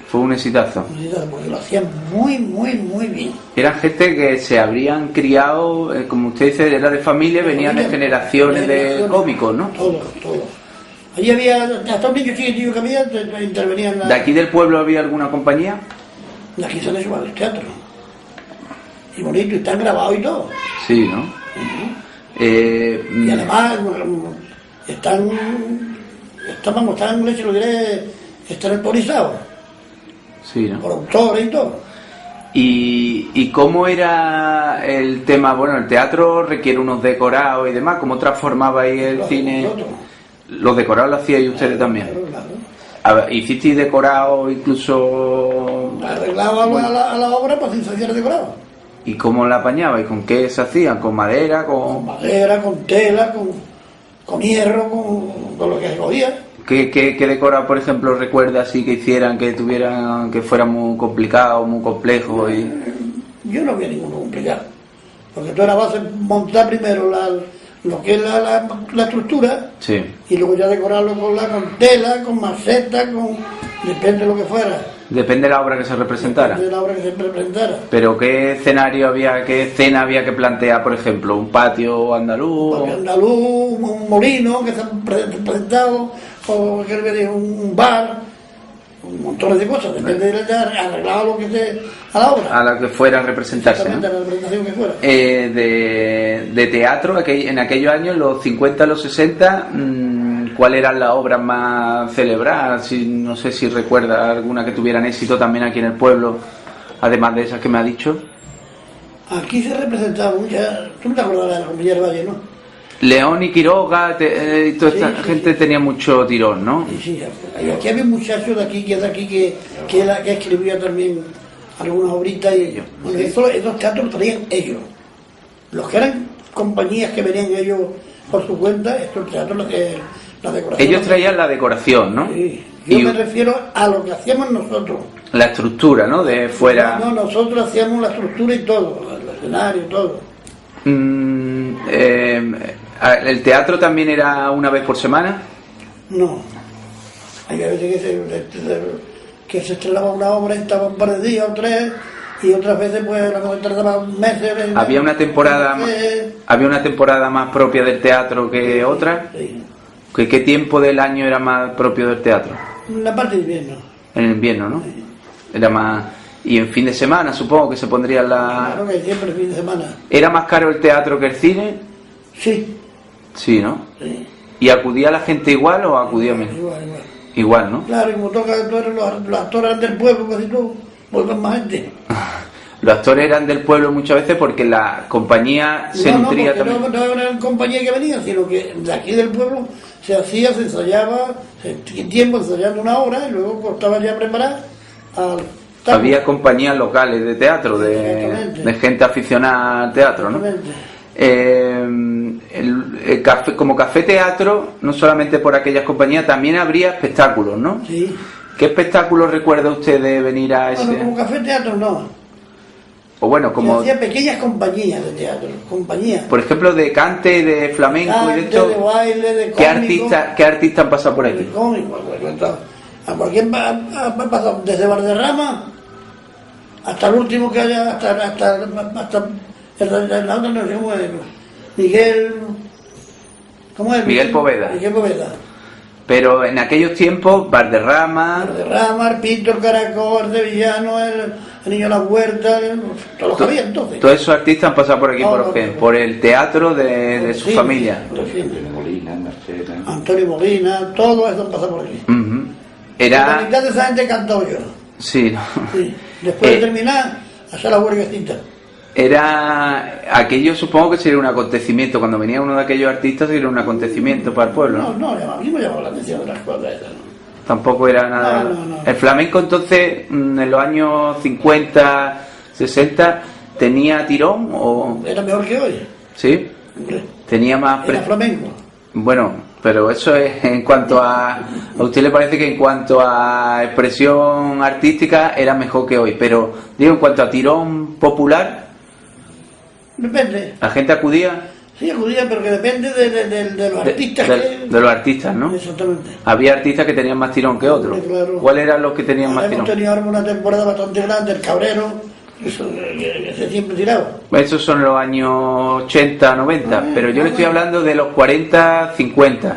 Fue un exitazo. Porque lo hacían muy, muy, muy bien. Eran gente que se habrían criado, como usted dice, era de familia, venían de generaciones de cómicos, ¿no? Todo. Allí había, hasta un niño chiquitillo que había, intervenían. ¿De aquí del pueblo había alguna compañía? De aquí se han hecho varios teatros. Y bonito, y están grabados y todo. Sí, ¿no? Y además, están autorizados. Sí, ¿no? Por autores y todo. ¿Y cómo era el tema? Bueno, el teatro requiere unos decorados y demás. ¿Cómo transformabais el cine? Nosotros. ¿Los decorados lo hacíais ustedes también? Claro. A ver, ¿hicisteis decorados incluso? Arreglaba a la obra para que se hiciera decorado. ¿Y cómo la apañabais? ¿Con qué se hacían? ¿Con madera? Con madera, con tela, con hierro, con lo que se podía. ¿Qué decorado, por ejemplo, recuerda así que hicieran, que tuvieran, que fuera muy complicado, muy complejo? Yo no había ninguno complicado. Porque tú era base montar primero lo que es la estructura, Sí. y luego ya decorarlo con tela, con maceta, depende de lo que fuera. Depende de la obra que se representara. Depende de la obra que se representara. Pero ¿qué escenario había, qué escena había que plantear, por ejemplo? ¿Un patio andaluz? Un patio andaluz, un molino que se ha presentado, o un bar, un montón de cosas. Depende de arreglar lo que se a la obra. A la que fuera a representarse, ¿no? La representación que fuera. De teatro, en aquellos años, los 50, los 60, ¿cuáles eran las obras más celebradas? No sé si recuerda alguna que tuvieran éxito también aquí en el pueblo, además de esas que me ha dicho. Aquí se representaba muchas... Tú no te acuerdas de la Compañía del Valle, ¿no? León y Quiroga, toda esta gente tenía mucho tirón, ¿no? Sí. Aquí había un muchacho de aquí, que escribía también algunas obritas y ellos. Bueno, esos teatros los traían ellos. Los que eran compañías que venían ellos por su cuenta, estos teatros, la decoración. Ellos traían la decoración, ¿no? Sí. Yo me refiero a lo que hacíamos nosotros. La estructura, ¿no? De fuera. No, nosotros hacíamos la estructura y todo, el escenario, todo. ¿El teatro también era una vez por semana? No. Hay veces que se estrenaba una obra y estaba un par de días o 3, y otras veces pues la cosa tardaba meses. ¿Había una temporada más propia del teatro que otra? Sí. ¿Qué tiempo del año era más propio del teatro? La parte de invierno. En el invierno, ¿no? Sí. Era más... Y en fin de semana, supongo que se pondría la... Claro que siempre el fin de semana. ¿Era más caro el teatro que el cine? Sí. Sí, ¿no? Sí. ¿Y acudía la gente igual o acudía menos? Igual. Igual, ¿no? Claro, y como toca los actores eran del pueblo, casi tú, vuelven más gente. Los actores eran del pueblo muchas veces porque la compañía se nutría también. No era la compañía que venía, sino que de aquí del pueblo se ensayaba, tiempo ensayando una hora y luego costaba ya preparar al... Había compañías locales de teatro, de gente aficionada al teatro, ¿no? El café, como café teatro, no solamente por aquellas compañías, también habría espectáculos, ¿no? Sí. ¿Qué espectáculos recuerda usted de venir a ese? Bueno, como café teatro no. O bueno, como... Se hacía pequeñas compañías de teatro, compañías. Por ejemplo, de cante, de flamenco y de esto. De baile, de cómico. ¿Qué artistas han pasado por aquí? De cómico, a cualquier ha pasado desde Valderrama hasta el último que haya, hasta el la otra no sé cómo es, Miguel, ¿cómo es? Miguel Poveda. Miguel Poveda. Pero en aquellos tiempos, Valderrama, El Pinto, el Caracol, el Sevillano, el niño de la huerta, todos los que había entonces. Todos esos artistas han pasado por aquí, por el teatro de su Sí, familia. Antonio Molina, Antonio Molina, todos esos han pasado por aquí. La mitad de esa gente he cantado yo. Sí, ¿no? Sí. Después de terminar, hacer la huerguecita. Era aquello, supongo que sería un acontecimiento, cuando venía uno de aquellos artistas sería un acontecimiento para el pueblo, ¿no? No, a mí me llamaba la atención de las cosas esas, ¿no? Tampoco era nada. No. El flamenco entonces, en los años 50, 60, ¿tenía tirón o...? Era mejor que hoy. ¿Sí? Hombre, Tenía más... era flamenco. Bueno, pero eso es en cuanto a... A usted le parece que en cuanto a expresión artística era mejor que hoy, pero digo, en cuanto a tirón popular, Depende. ¿la gente acudía? Sí, acudía, pero que depende de los artistas de los artistas, ¿no? Exactamente. Había artistas que tenían más tirón que otros. Claro. ¿Cuáles eran los que tenían más Hemos tirón? tenido ahora una temporada bastante grande, el Cabrero, eso que se siempre tiraba. Esos son los años 80, 90, pero yo le estoy hablando de los 40, 50.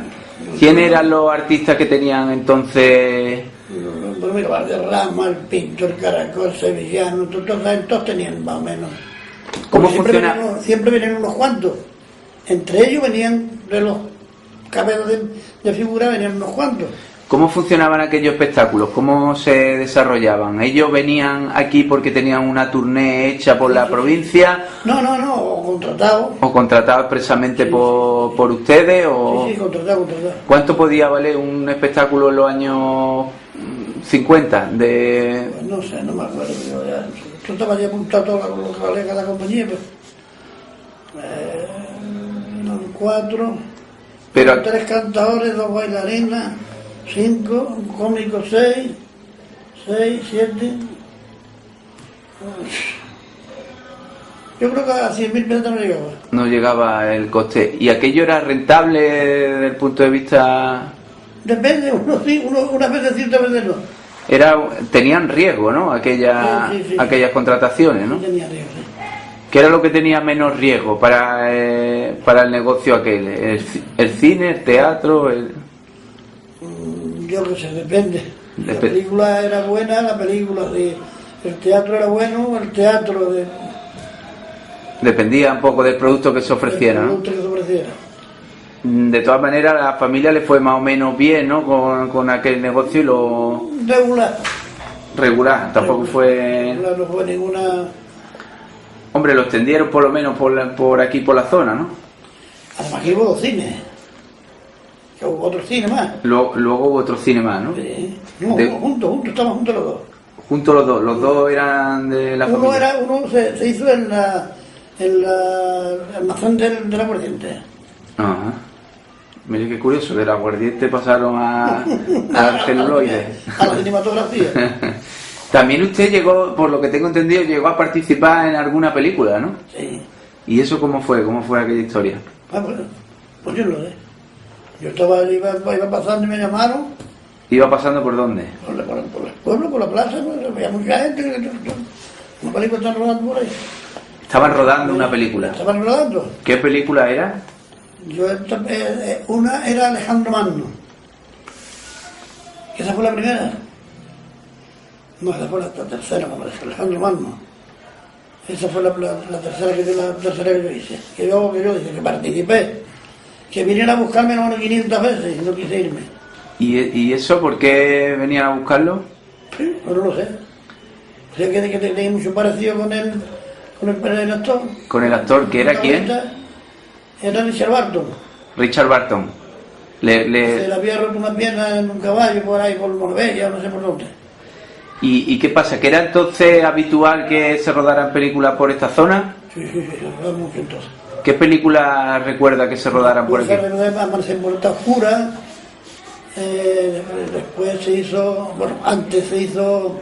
¿Quiénes eran los artistas que tenían entonces? Pues mira, Valderrama, el Pinto, el Caracol, Sevillano, todos tenían más o menos. ¿Cómo Siempre funciona? siempre venían unos cuantos. Entre ellos venían de los cabezas de figura, venían unos cuantos. ¿Cómo funcionaban aquellos espectáculos? ¿Cómo se desarrollaban? ¿Ellos venían aquí porque tenían una tournée hecha por la provincia? No, o contratados. ¿O contratados expresamente por ustedes? O... Sí, contratados. ¿Cuánto podía valer un espectáculo en los años 50? Pues no sé, no me acuerdo. Yo estaba ya apuntado todo lo que valía cada compañía, pero... eran 4, Pero... 3 cantadores, 2 bailarinas, 5, un cómico 6, 7... Yo creo que a 100.000 pesetas no llegaba. No llegaba el coste. ¿Y aquello era rentable desde el punto de vista...? Depende, unas veces sí, otras veces no. Tenían riesgo, ¿no? Aquellas contrataciones, ¿no? Sí, tenía riesgo, sí. ¿Qué era lo que tenía menos riesgo para el negocio aquel? ¿El cine, el teatro? Yo qué sé, depende. La película era buena, el teatro era bueno, el teatro de... Dependía un poco del producto que se ofreciera, ¿no? De todas maneras, a la familia le fue más o menos bien, ¿no? Con aquel negocio y lo... Regular, tampoco fue... No fue ninguna... Hombre, lo extendieron por lo menos por aquí, por la zona, ¿no? Además que hubo 2 cines. Que hubo otro cine más. Luego hubo otro cine más, ¿no? Sí. No, juntos, estaban juntos los dos. Juntos los dos eran de la familia. Uno se hizo en el almacén de la Aguardiente. Ajá. Mire qué curioso, de la Aguardiente pasaron al celuloide. A la cinematografía. También usted llegó, por lo que tengo entendido, llegó a participar en alguna película, ¿no? Sí. ¿Y eso cómo fue? ¿Cómo fue aquella historia? Pues yo lo sé. Yo iba pasando y me llamaron. ¿Iba pasando por dónde? Por el pueblo, por la plaza, pues, había mucha gente. Una película están rodando por ahí. Estaban rodando una película. Estaban rodando. ¿Qué película era? Una era Alejandro Magno. Esa fue la primera. No, esa fue la tercera, me parece, Alejandro Magno. Esa fue la tercera que yo hice. Que yo dije, que participé. Que vinieron a buscarme no 500 veces y no quise irme. ¿Y eso por qué venían a buscarlo? Sí, no lo sé. O sea que tenía mucho parecido con el actor. ¿Con el actor? ¿Que era quién? Era Richard Barton. Richard Barton. Se le había roto una pierna en un caballo por ahí, por Marbella, no sé por dónde. ¿Y qué pasa? ¿Que era entonces habitual que se rodaran películas por esta zona? Sí, se rodaba mucho entonces. ¿Qué películas recuerda que se rodaran por aquí? Amanecer en Puerta Oscura. Después se hizo, antes se hizo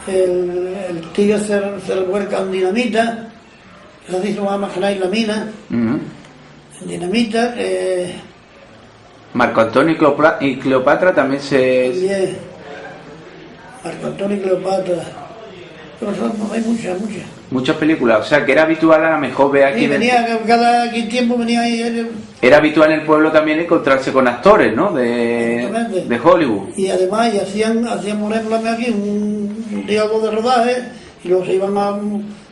el Tigre se revuelca en Dinamita. Eso se hizo más que nada en la mina. En Dinamita. Marco Antonio y Cleopatra también También. Marco Antonio y Cleopatra. Pero hay muchas. Muchas películas, o sea que era habitual a lo mejor ver aquí... Sí, venía, cada tiempo venía ahí... Era habitual en el pueblo también encontrarse con actores, ¿no? De Hollywood. Y además hacían por ejemplo aquí un día o dos de rodaje y luego se iban a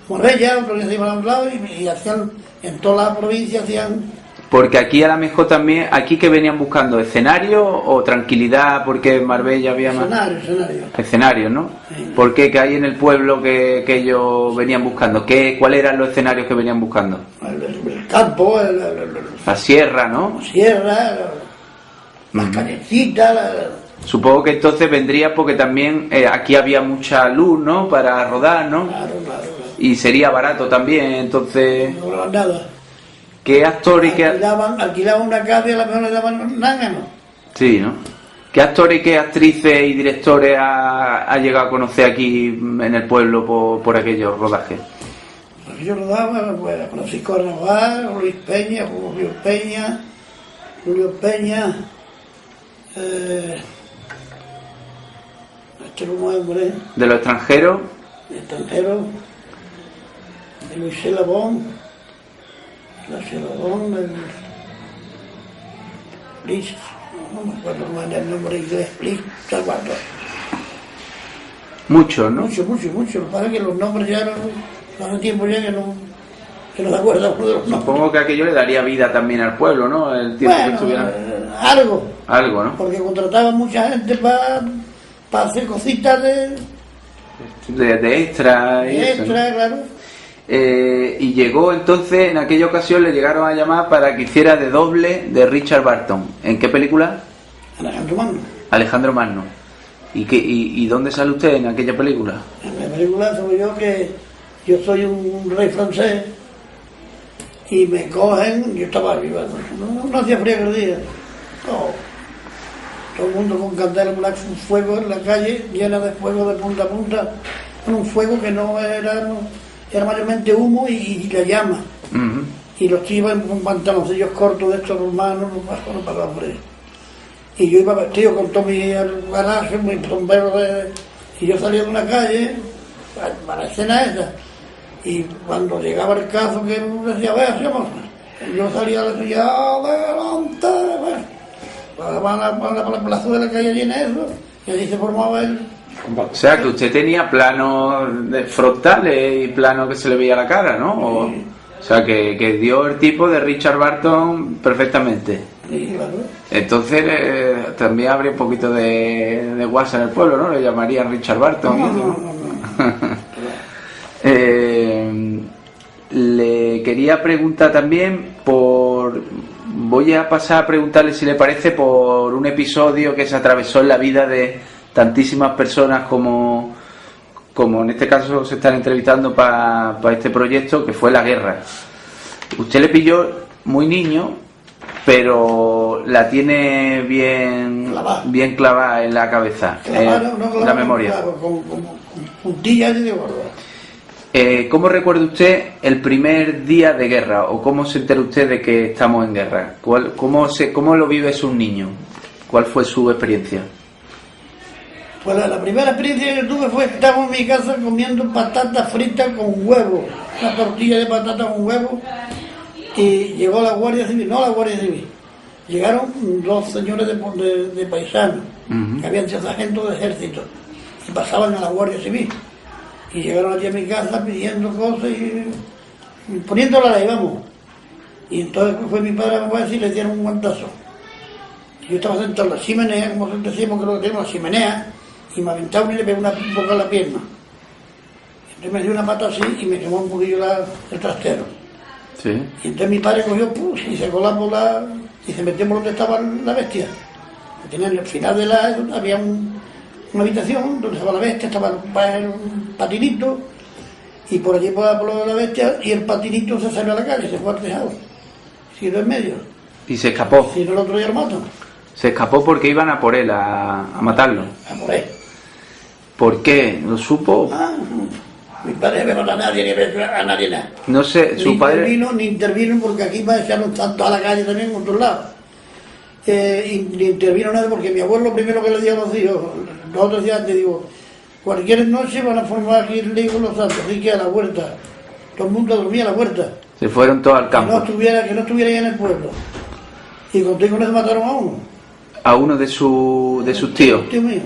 Marbella, otros días se iban a un lado y hacían, en toda la provincia hacían... Porque aquí a lo mejor también, aquí que venían buscando escenario o tranquilidad, porque en Marbella había más... Escenario, ¿no? Sí. ¿Por qué? ¿Qué hay en el pueblo que ellos venían buscando? ¿Cuáles eran los escenarios que venían buscando? El campo, la sierra, ¿no? La sierra, las calecitas... Supongo que entonces vendría porque también aquí había mucha luz, ¿no? Para rodar, ¿no? Claro. Y sería barato también, entonces... No daban nada. ¿Qué actores alquilaban una casa y a lo mejor le daban nada, ¿no? Sí, ¿no? ¿Qué actores y qué actrices y directores ha llegado a conocer aquí en el pueblo por aquellos rodajes? Aquellos rodajes, pues, Francisco Arrabal, Luis Peña, Julio Peña, ¿cómo es, hombre? ¿De los extranjeros? De Luis Labón. La Celadón, Liz, no me acuerdo más del nombre inglés, Liz, Salvador. Muchos, ¿no? Mucho. Lo que pasa es que los nombres ya no hace tiempo ya que no se acuerda uno de los nombres. Supongo que aquello le daría vida también al pueblo, ¿no? El tiempo que estuvieran... Algo, ¿no? Porque contrataban mucha gente para hacer cositas de extra y eso, ¿no? Claro. Y llegó entonces, en aquella ocasión le llegaron a llamar para que hiciera de doble de Richard Burton. ¿En qué película? Alejandro Magno. ¿Y dónde sale usted en aquella película? En la película soy yo soy un rey francés y me cogen, yo estaba arriba, no hacía frío aquel día. Todo el mundo con candela, un fuego en la calle, llena de fuego de punta a punta, un fuego que no era... Era mayormente humo y la llama. Y los tíos iban con pantaloncillos cortos de estos hermanos, no pasaba por ahí. Y yo iba vestido con todo mi garaje, mi sombrero y yo salía de una calle para la escena esa. Y cuando llegaba el caso que decía, vea, yo salía y decía, adelante, para la plaza de la calle llena eso, y allí se formaba el... O sea, que usted tenía planos frontales y planos que se le veía la cara, ¿no? O sea, que dio el tipo de Richard Burton perfectamente. Sí, claro. Entonces también habría un poquito de guasa en el pueblo, ¿no? Le llamarían Richard Burton. No. Le quería preguntar también voy a pasar a preguntarle, si le parece, por un episodio que se atravesó en la vida de tantísimas personas como en este caso se están entrevistando para este proyecto, que fue la guerra. Usted le pilló muy niño, pero la tiene bien clavada en la cabeza, la memoria. Con puntillas de gordo. ¿Cómo recuerda usted el primer día de guerra? ¿O cómo se entera usted de que estamos en guerra? ¿Cómo lo vive un niño? ¿Cuál fue su experiencia? Pues la primera experiencia que tuve fue que estábamos en mi casa comiendo patatas fritas con huevo, una tortilla de patata con huevo, y llegó la Guardia Civil, llegaron dos señores de paisanos, que habían sido sargentos de ejército, y pasaban a la Guardia Civil, y llegaron aquí a mi casa pidiendo cosas y poniéndola la ley, vamos. Y entonces fue mi padre, me voy a decir, le dieron un guantazo. Y yo estaba sentado en la chimenea, como decimos que lo que tenemos, la chimenea, y me aventaba y le pegó una boca a la pierna. Entonces me dio una pata así y me quemó un poquillo el trastero. Sí. Y entonces mi padre cogió y se coló por y se metió por donde estaba la bestia. Tenía al final de había una habitación donde estaba la bestia, estaba un patinito, y por allí por lo de la bestia, y el patinito se salió a la calle, se fue al tejado, se quedó en medio. ¿Y se escapó? Y el otro día lo matan. Se escapó porque iban a por él, a matarlo. A por él. ¿Por qué? ¿Lo supo? Mi padre no ve a nadie nada. No sé, su padre... Ni intervino porque aquí va a echarnos tanto a la calle también en otros lados. Ni intervino nada porque mi abuelo primero que le dio a los hijos, los otros días antes, digo, cualquier noche van a formar aquí el Ligo Los Santos, así que a la huerta. Todo el mundo dormía a la huerta. Se fueron todos al campo. Que no estuviera ya en el pueblo. Y contigo no se mataron a uno. A uno de sus tíos. Tío mío.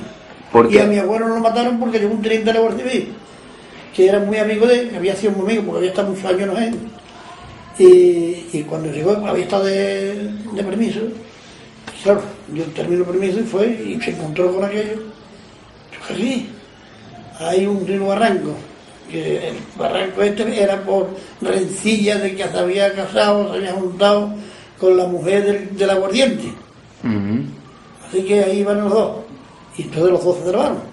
¿Por qué? Y a mi abuelo no lo mataron porque llegó un teniente de la Guardia Civil, que era muy amigo de él, que había sido muy amigo porque había estado muchos años en él. Y cuando llegó, había estado de permiso, y claro, yo termino el permiso y fue y se encontró con aquello. Yo, aquí hay un río barranco, que el barranco este era por rencilla de que se había casado, se había juntado con la mujer del aguardiente. Así que ahí iban los dos, y entonces los dos se cerraron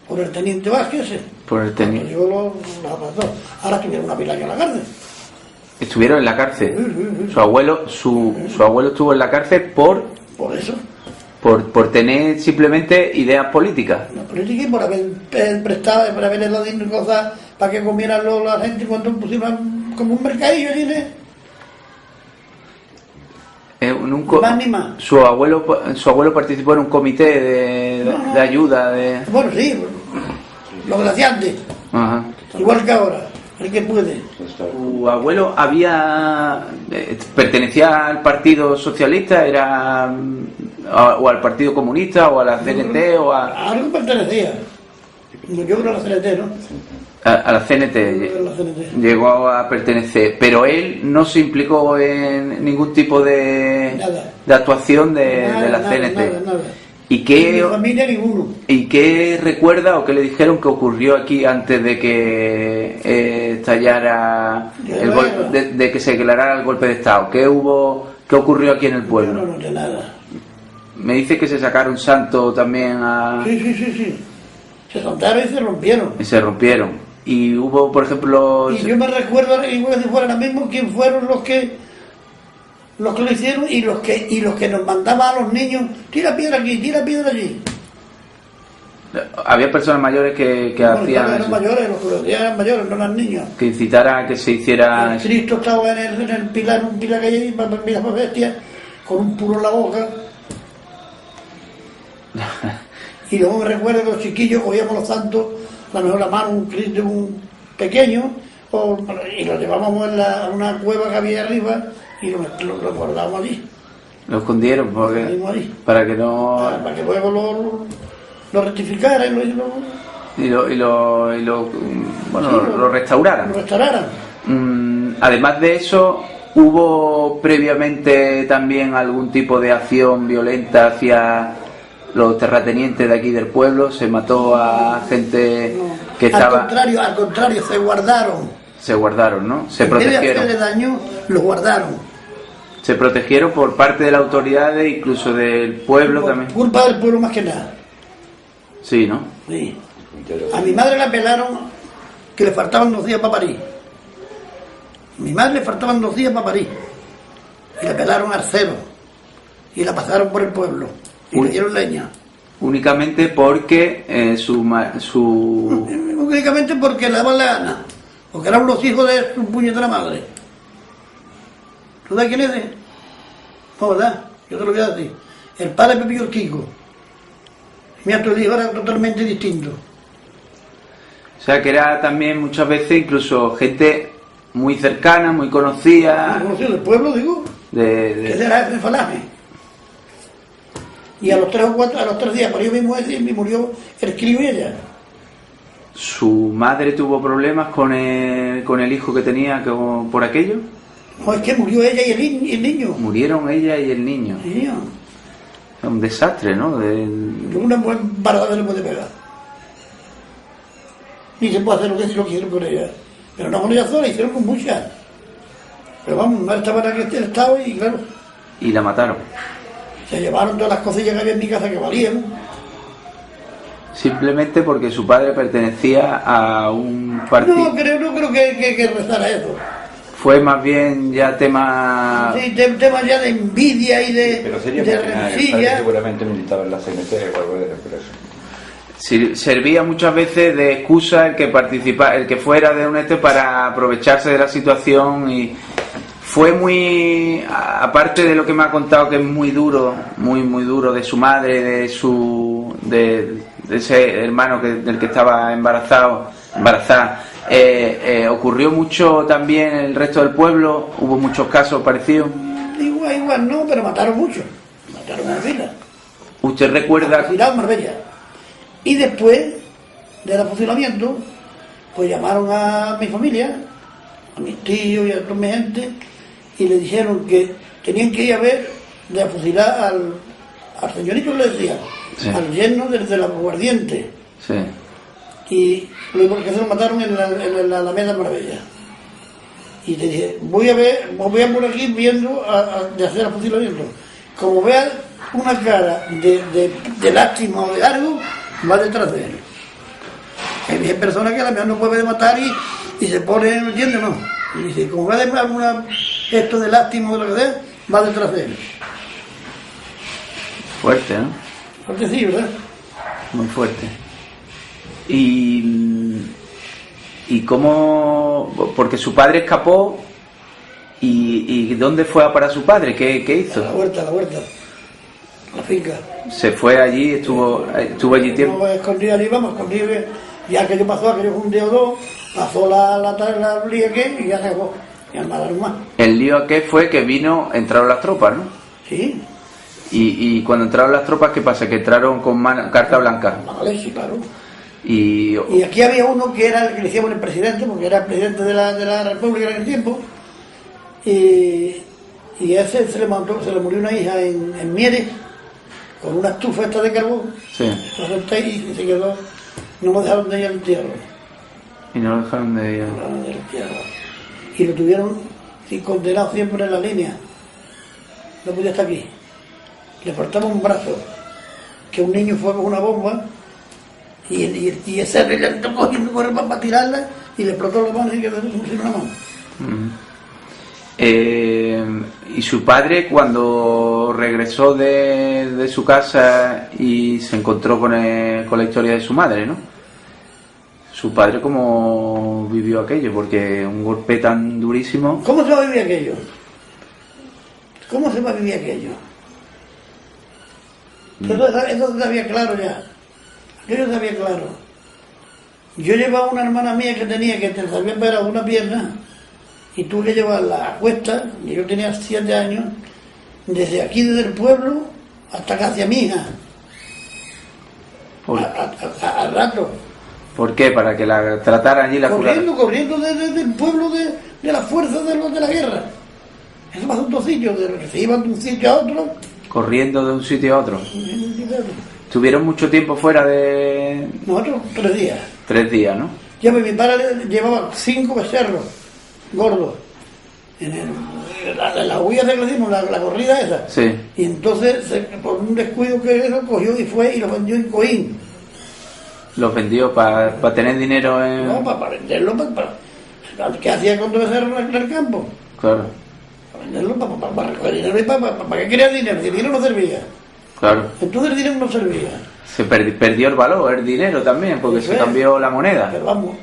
por el teniente Vázquez. Por el teniente. Ahora tuvieron una pila en la cárcel. Estuvieron en la cárcel. Su abuelo estuvo en la cárcel por eso. Por tener simplemente ideas políticas. La política y por haber prestado, por haberle dado cosas para que comieran la gente cuando pusieron como un mercadillo allí, más ni más. Su abuelo participó en un comité de ayuda de. Bueno, sí, los glaciantes. Ajá. Igual que ahora, el que puede. ¿Su abuelo pertenecía al Partido Socialista, o al Partido Comunista, o a la CNT, o a...? Algo pertenecía. Yo creo a la CNT, ¿no? A la CNT. Llegó a pertenecer, pero él no se implicó en ningún tipo de actuación de la CNT. Nada. ¿Y qué, mi familia, ninguno. ¿Y qué recuerda o qué le dijeron que ocurrió aquí antes de que estallara de que se declarara el golpe de Estado? ¿Qué ocurrió aquí en el pueblo? No de nada. Me dice que se sacaron santos también a... Sí. Se soltaron y se rompieron. Y hubo, por ejemplo... Y yo me recuerdo, igual si fuera ahora mismo, quién fueron los que lo hicieron y los que nos mandaban a los niños, tira piedra aquí, tira piedra allí. Había personas mayores que hacían eso. Mayores, los que lo hacían eran mayores, no eran niños. Que incitara a que se hiciera... El Cristo estaba en el pilar, un pilar que hay ahí, mira más bestia, con un puro en la boca. Y luego me recuerdo que los chiquillos cogíamos los santos, a lo mejor la mano, un Cristo, un pequeño, y lo llevábamos a una cueva que había arriba y lo guardábamos allí. Lo escondieron para que no... Para que luego lo rectificaran lo restauraran. Lo restauraran. Además de eso, ¿hubo previamente también algún tipo de acción violenta hacia los terratenientes de aquí del pueblo? ¿Se mató a gente que estaba...? Al contrario, se guardaron. Se guardaron, ¿no? Se protegieron. En vez de hacerle daño, los guardaron. Se protegieron por parte de las autoridades, incluso del pueblo también. Culpa del pueblo más que nada. Sí, ¿no? Sí. A mi madre la pelaron que le faltaban 2 días para parir. A mi madre le faltaban 2 días para parir. Y la pelaron al cero. Y la pasaron por el pueblo. Y le dieron leña. Únicamente porque Únicamente porque le daban la gana. Porque eran los hijos de su puñetera madre. ¿Tú sabes quién es? No, ¿verdad? Yo te lo voy a decir. El padre de Pepillo el Kiko. Mira, tu hijo era totalmente distinto. O sea, que era también muchas veces incluso gente muy cercana, muy conocida. Muy conocida del pueblo, digo. Que era de Falaje. Y a los 3 días, por yo mismo me murió el crío y ella. ¿Su madre tuvo problemas con el hijo que tenía por aquello? No, es que murió ella y el niño. Murieron ella y el niño. Sí, es un desastre, ¿no? Una buena parada no le puede pegar. Ni se puede hacer lo que lo hicieron con ella. Pero no con ella sola, hicieron con muchas. Pero vamos, no estaba en aquel estado y claro. Y la mataron. Se llevaron todas las cosillas que había en mi casa que valían. Simplemente porque su padre pertenecía a un partido. No creo que rezara eso. Fue más bien ya tema... Sí, tema ya de envidia y de... Pero sería de rencilla. Seguramente militaba en la CNT o algo de eso. Servía muchas veces de excusa el que fuera de un para aprovecharse de la situación, y fue muy, aparte de lo que me ha contado, que es muy duro, muy duro, de su madre, de ese hermano del que estaba embarazada. Ocurrió mucho también en el resto del pueblo, hubo muchos casos parecidos. Igual no, pero mataron mucho, mataron a Marbella. ¿Usted recuerda? Fusilaron Marbella. Y después del fusilamiento, pues llamaron a mi familia, a mis tíos y a toda mi gente, y le dijeron que tenían que ir a ver de a fusilar al señorito, le decían, sí, al yerno de la aguardiente. sí. Y luego porque se lo mataron en la Alameda Marbella. Y le dije, voy a por aquí viendo de hacer el fusilamiento. Como vea una cara de lástima o de algo, va detrás de él. Hay personas que a lo mejor no puede matar y se pone, ¿me entiendes? No. Y dice, como vea alguna esto de lástima o de lo que sea, va detrás de él. Fuerte, ¿no? Fuertecillo, ¿verdad? Muy fuerte. ¿Y cómo? Porque su padre escapó. ¿Y dónde fue a parar su padre? ¿Qué hizo? A la huerta, la finca. Se fue allí, estuvo allí tiempo. No, escondido allí, vamos, escondido. Ya que yo pasó, aquello fue un día o dos, pasó la lía que y ya se acabó. Ya no mataron más. El lío aquel fue que entraron las tropas, ¿no? Sí. Y cuando entraron las tropas, ¿qué pasa? Que entraron con carta blanca. Vale, sí, claro. Y aquí había uno que era el que le decíamos el presidente, porque era el presidente de la República en aquel tiempo, y ese se le murió una hija en Mieres, con una estufa esta de carbón, sí, y se quedó, no me dejaron de ir al entierro. Y no lo dejaron de ir. Y lo tuvieron condenado siempre en la línea, no podía estar aquí. Le faltaba un brazo, que un niño fue con una bomba, y ese le entró cogiendo para tirarla y le explotó la mano y quedó sin una mano. Y su padre, cuando regresó de su casa y se encontró con la historia de su madre, ¿no? Su padre, ¿cómo vivió aquello? Porque un golpe tan durísimo... ¿Cómo se va a vivir aquello? ¿Cómo se va a vivir aquello? Eso se sabía claro ya. Aquello se sabía claro. Yo llevaba una hermana mía que tenía que se había operado una pierna y tuve que llevarla a cuesta, y yo tenía 7 años, desde aquí, desde el pueblo, hasta casi a mi hija. Al rato. ¿Por qué? ¿Para que la trataran allí la curaran? Corriendo desde el pueblo de la fuerza de la guerra. Eso pasó en 2 sitios, se iban de un sitio a otro. Corriendo de un sitio a otro. ¿Tuvieron mucho tiempo fuera de...? Nosotros 3 días. 3 días, ¿no? Ya mi padre llevaba 5 becerros gordos. En la huella que le dimos, la corrida esa. Sí. Y entonces, por un descuido que lo cogió y fue y lo vendió en Coín. ¿Los vendió para tener dinero en...? No, para venderlo, ¿qué hacía con los becerros en el campo? Claro. Para venderlo, para recoger dinero y para qué quería dinero, si el dinero no servía. Claro. Entonces el dinero no servía. Se perdió el valor, el dinero también, porque se cambió la moneda. Pero vamos,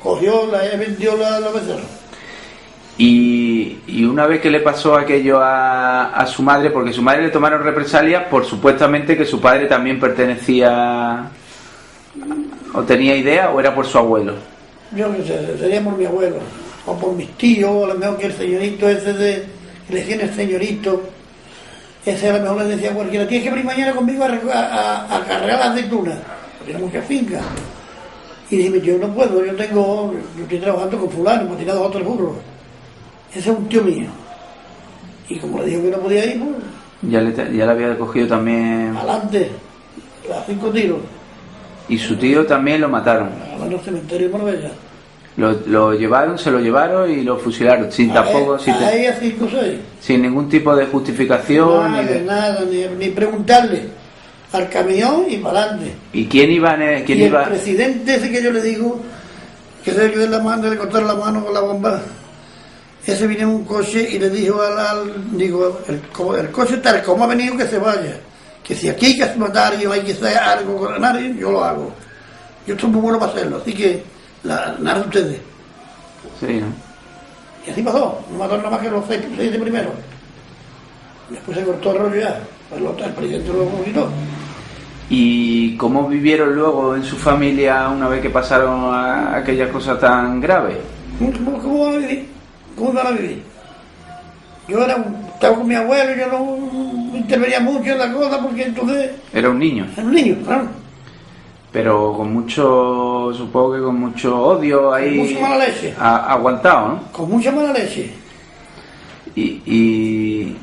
vendió los becerros. Y una vez que le pasó aquello a su madre, porque su madre le tomaron represalias por supuestamente que su padre también pertenecía, o tenía idea, o era por su abuelo. Yo qué sé, sería por mi abuelo, o por mis tíos, o a lo mejor que el señorito ese le decían el señorito, ese a lo mejor le decía a cualquiera, tienes que venir mañana conmigo a cargar las aceitunas, tiene muchas fincas. Y dije, yo no puedo, yo estoy trabajando con fulano, me ha tirado otro burro. Ese es un tío mío. Y como le dijo que no podía ir, pues... Ya le había cogido también... Adelante, a 5 tiros. Y su tío también lo mataron. En el cementerio de Marbella. Se lo llevaron y lo fusilaron, sin tampoco... Ahí a 5 o 6. Sin ningún tipo de justificación. Nada, ni preguntarle. Al camión y para adelante. ¿Y quién iba? El presidente ese que yo le digo, que se le quedó la mano, le cortaron la mano con la bomba. Ese vino en un coche y le dijo el coche tal como ha venido que se vaya. Que si aquí hay que matar y hay que hacer algo con nadie, yo lo hago. Yo estoy muy bueno para hacerlo, así que nada de ustedes. Sí, ¿no? Y así pasó, no mataron nada más que los 6 de primero. Después se cortó el rollo ya, el presidente lo quitó. ¿Y cómo vivieron luego en su familia una vez que pasaron a aquellas cosas tan graves? ¿Cómo van a vivir? ¿Cómo van a vivir? Yo estaba con mi abuelo y yo no intervenía mucho en la cosa porque entonces... Era un niño. Era un niño, claro. Pero con mucho, supongo que con mucho odio ahí. Con mucha mala leche. Aguantado, ¿no? Con mucha mala leche. Y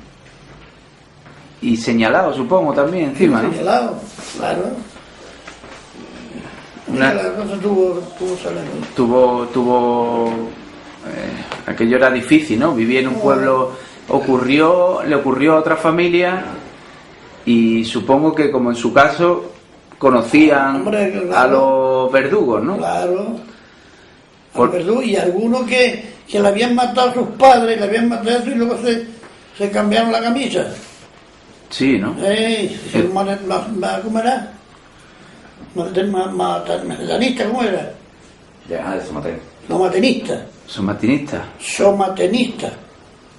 señalado, supongo, también, encima, ¿no? Señalado, claro. La cosa aquello era difícil, ¿no? Vivía en un pueblo, le ocurrió a otra familia y supongo que, como en su caso, conocían claro, a los verdugos, ¿no? Claro. Verdugos y algunos que le habían matado a sus padres, le habían matado eso y luego se cambiaron la camisa. Sí, ¿no? ¿Cómo era? Matenista, ¿cómo era? Ya, de Somatén. Somatenista.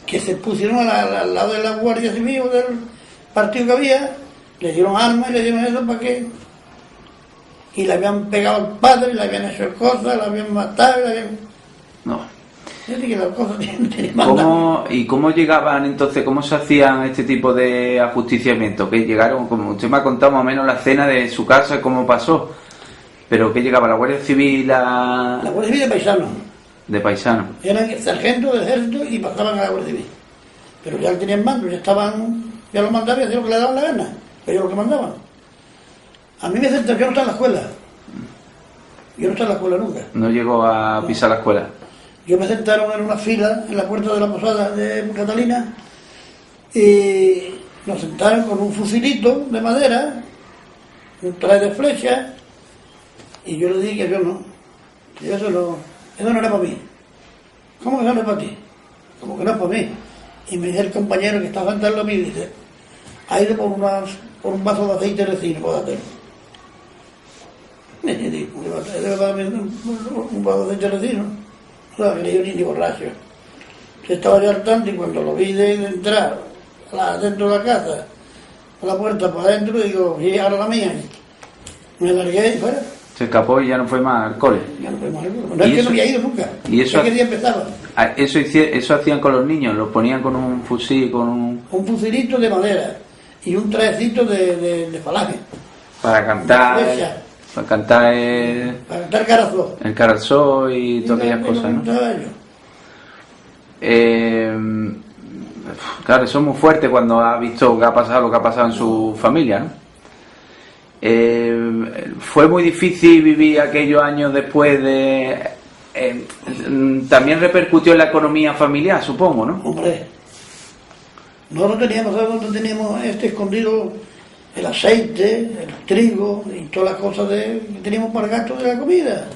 Que se pusieron al lado de la Guardia Civil o del partido que había, le dieron armas y le dieron eso para que. Y le habían pegado al padre, le habían hecho cosas, le habían matado, No. Fíjate que las cosas tienen ¿Y cómo llegaban entonces, cómo se hacían este tipo de ajusticiamientos? Que llegaron, como usted me ha contado más o menos la escena de su casa, cómo pasó, pero que llegaba la Guardia Civil La Guardia Civil de paisanos. De paisanos. Eran sargentos del ejército y pasaban a la Guardia Civil. Pero ya tenían mando, ya lo mandaban y hacían lo que le daban la gana, ellos lo que mandaban. A mí me sentaron, yo no estaba en la escuela. Yo no estaba en la escuela nunca. No llegó a pisar la escuela. Yo me sentaron en una fila en la puerta de la posada de Catalina y nos sentaron con un fusilito de madera, un traje de flecha, y yo le dije que yo no, que eso no era para mí. ¿Cómo que no es para ti? ¿Cómo que no es para mí? Y me dice el compañero que estaba sentado a mí, dice, ha ido por un vaso de aceite de resino, puedo hacerlo. Me dice, ¿debe darme un vaso de aceite de resino? No, que yo ni borracho. Se estaba ya al tanto y cuando lo vi de entrar dentro de la casa, a la puerta para adentro, digo, y ahora la mía. Me largué y fuera. Se escapó y ya no fue más al cole. Ya no fue más al cole. No es que no había ido nunca. ¿Y eso? ¿Qué día empezaba? Eso hacían con los niños, los ponían con un fusil, un fusilito de madera y un trajecito de falaje. Para cantar. Para cantar Carazó. El Carazó y todas aquellas cosas, ¿no? Claro, eso es muy fuerte cuando ha visto que ha pasado lo que ha pasado en su familia, ¿no? Fue muy difícil vivir aquellos años después de... también repercutió en la economía familiar, supongo, ¿no? Hombre, nosotros teníamos, ¿sabes dónde teníamos escondido el aceite, el trigo y todas las cosas que teníamos para el gasto de la comida?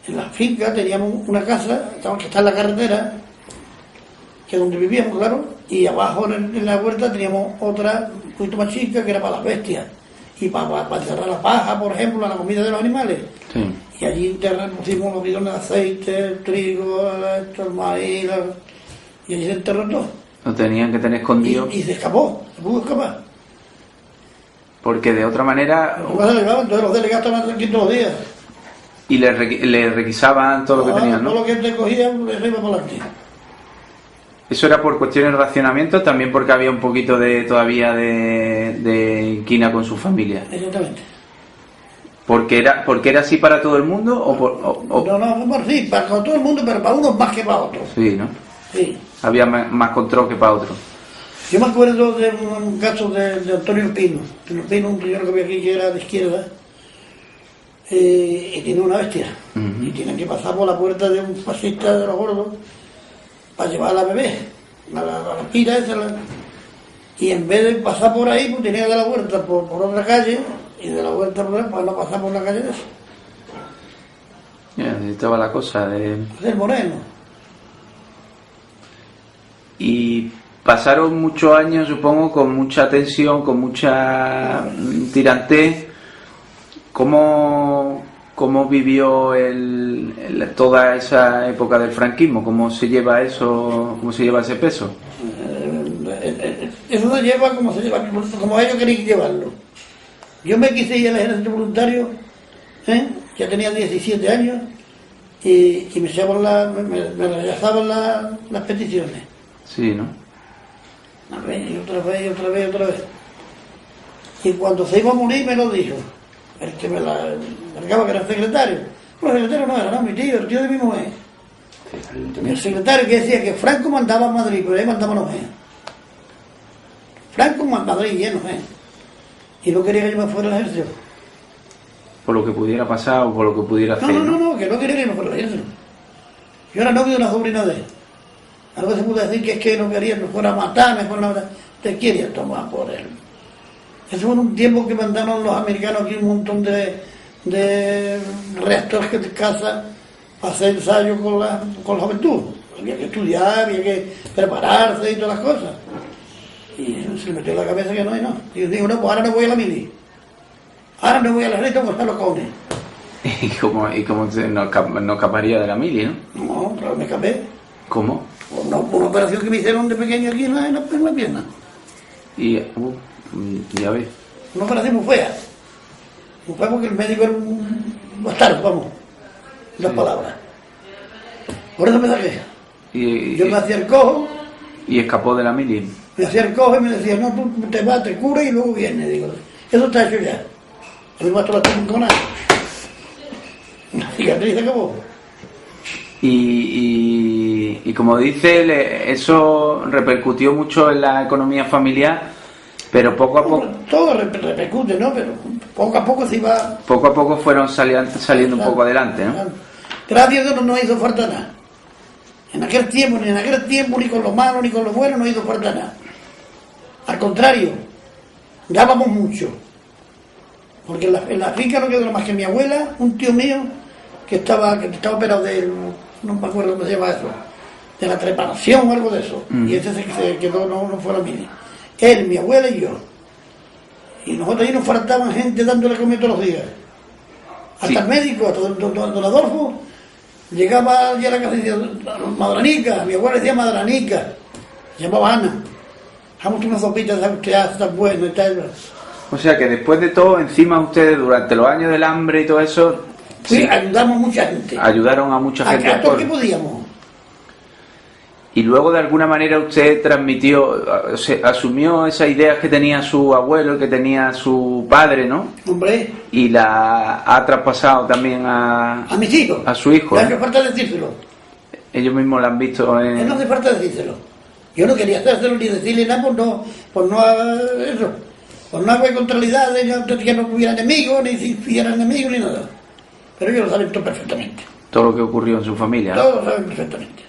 En la finca teníamos una casa que está en la carretera, que es donde vivíamos, claro, y abajo en la huerta teníamos otra un poquito más chica que era para las bestias y para enterrar la paja, por ejemplo, la comida de los animales. Sí. Y allí pusimos los bidones de aceite, el trigo, el maíz, y allí se enterró todo. Lo tenían que tener escondido. Y se escapó, se pudo escapar. Porque de otra manera... Entonces los delegados estaban aquí todos los días. Y le requisaban todo lo que tenían, ¿no? Todo lo que te cogían, eso iba por delante. Eso era por cuestiones de racionamiento, también porque había un poquito todavía de inquina con su familia. Exactamente. ¿Porque era así para todo el mundo? No, sí, para todo el mundo, pero para unos más que para otros. Sí, ¿no? Sí. Había más control que para otros. Yo me acuerdo de un caso de Antonio Pino. Antonio Pino, un señor que había aquí que era de izquierda, y tiene una bestia. Y tienen que pasar por la puerta de un fascista de los gordos para llevar a la bebé, a la pira esa. Y en vez de pasar por ahí, pues tenía que dar la vuelta por otra calle, y de la vuelta por ahí, para no pasar por la calle de esa. Ya, necesitaba la cosa de... Del Moreno. Y pasaron muchos años, supongo, con mucha tensión, con mucha tirantez. ¿Cómo vivió toda esa época del franquismo? ¿Cómo se lleva eso? ¿Cómo se lleva ese peso? Eso se lleva como ellos querían llevarlo. Yo me quise ir al ejército voluntario, ya tenía 17 años, y me rechazaban las peticiones. Sí, ¿no? Una vez, y otra vez. Y cuando se iba a morir me lo dijo. el que me la marcaba, que era el secretario. No, el secretario no era, no, mi tío, el tío de mi mujer. El secretario que decía que Franco mandaba a Madrid, pero ahí mandaba a Noé. Franco mandaba a Madrid, ya Noé. Y no quería que yo me fuera al ejército. Por lo que pudiera pasar o por lo que pudiera hacer. No, que no quería que yo me fuera al ejército. Yo era novio de una sobrina de él. Algo se pudo decir que es que no quería que me fuera a matar, me fuera a matar. Te quería tomar por él. Eso fue un tiempo que mandaron los americanos aquí un montón de reactores de casa para hacer ensayos con la juventud. Había que estudiar, había que prepararse y todas las cosas. Y se le metió en la cabeza que no hay no. Y yo digo, no, pues ahora no voy a la mili. Ahora no voy a la red, pues a los cones. ¿Y cómo no escaparía de la mili, no? No, claro, me escapé. ¿Cómo? Una operación que me hicieron de pequeño aquí en la pierna. Y, ya ves. Una operación muy fea. Muy fea porque el médico era un bastardo, vamos. Las palabras. Por eso me saqué. Yo me hacía el cojo. Y escapó de la mili. Me hacía el cojo y me decía, no, tú te vas, te curas y luego vienes. Digo, eso está hecho ya. Además, tú la tengo con nada. La cicatriz se acabó. Y como dice, eso repercutió mucho en la economía familiar, pero poco a poco... Todo repercute, ¿no? Pero poco a poco se iba... Poco a poco fueron saliendo un poco adelante, ¿no? Gracias a Dios no hizo falta nada. En aquel tiempo, ni con lo malo, ni con lo bueno, no hizo falta nada. Al contrario, dábamos mucho. Porque en la finca no quedó nada más que mi abuela, un tío mío, que estaba operado de... No me acuerdo cómo se llama eso, de la trepanación o algo de eso. Y ese se quedó, no fue a la mili. Él, mi abuela y yo. Y nosotros ahí nos faltaban gente dándole comida todos los días. Hasta el médico, hasta don Adolfo, llegaba allí a la casa y decía, Madranica, mi abuela decía Madranica, se llamaba Ana. Damos unas sopitas que están buenas y tal. O sea que después de todo, encima ustedes, durante los años del hambre y todo eso... Sí, ayudamos a mucha gente. Ayudaron a mucha gente. A todo lo que podíamos. Y luego de alguna manera usted transmitió, asumió esas ideas que tenía su abuelo, que tenía su padre, ¿no? Hombre. Y la ha traspasado también a mis hijos. A su hijo. No hace falta decírselo. Ellos mismos la han visto en... No hace falta decírselo. Yo no quería hacérselo ni decirle nada por no haber contrariedades, que no hubiera enemigos, ni si hubiera enemigos, ni nada. Pero ellos lo saben todo perfectamente. Todo lo que ocurrió en su familia, ¿no? Todos lo saben perfectamente.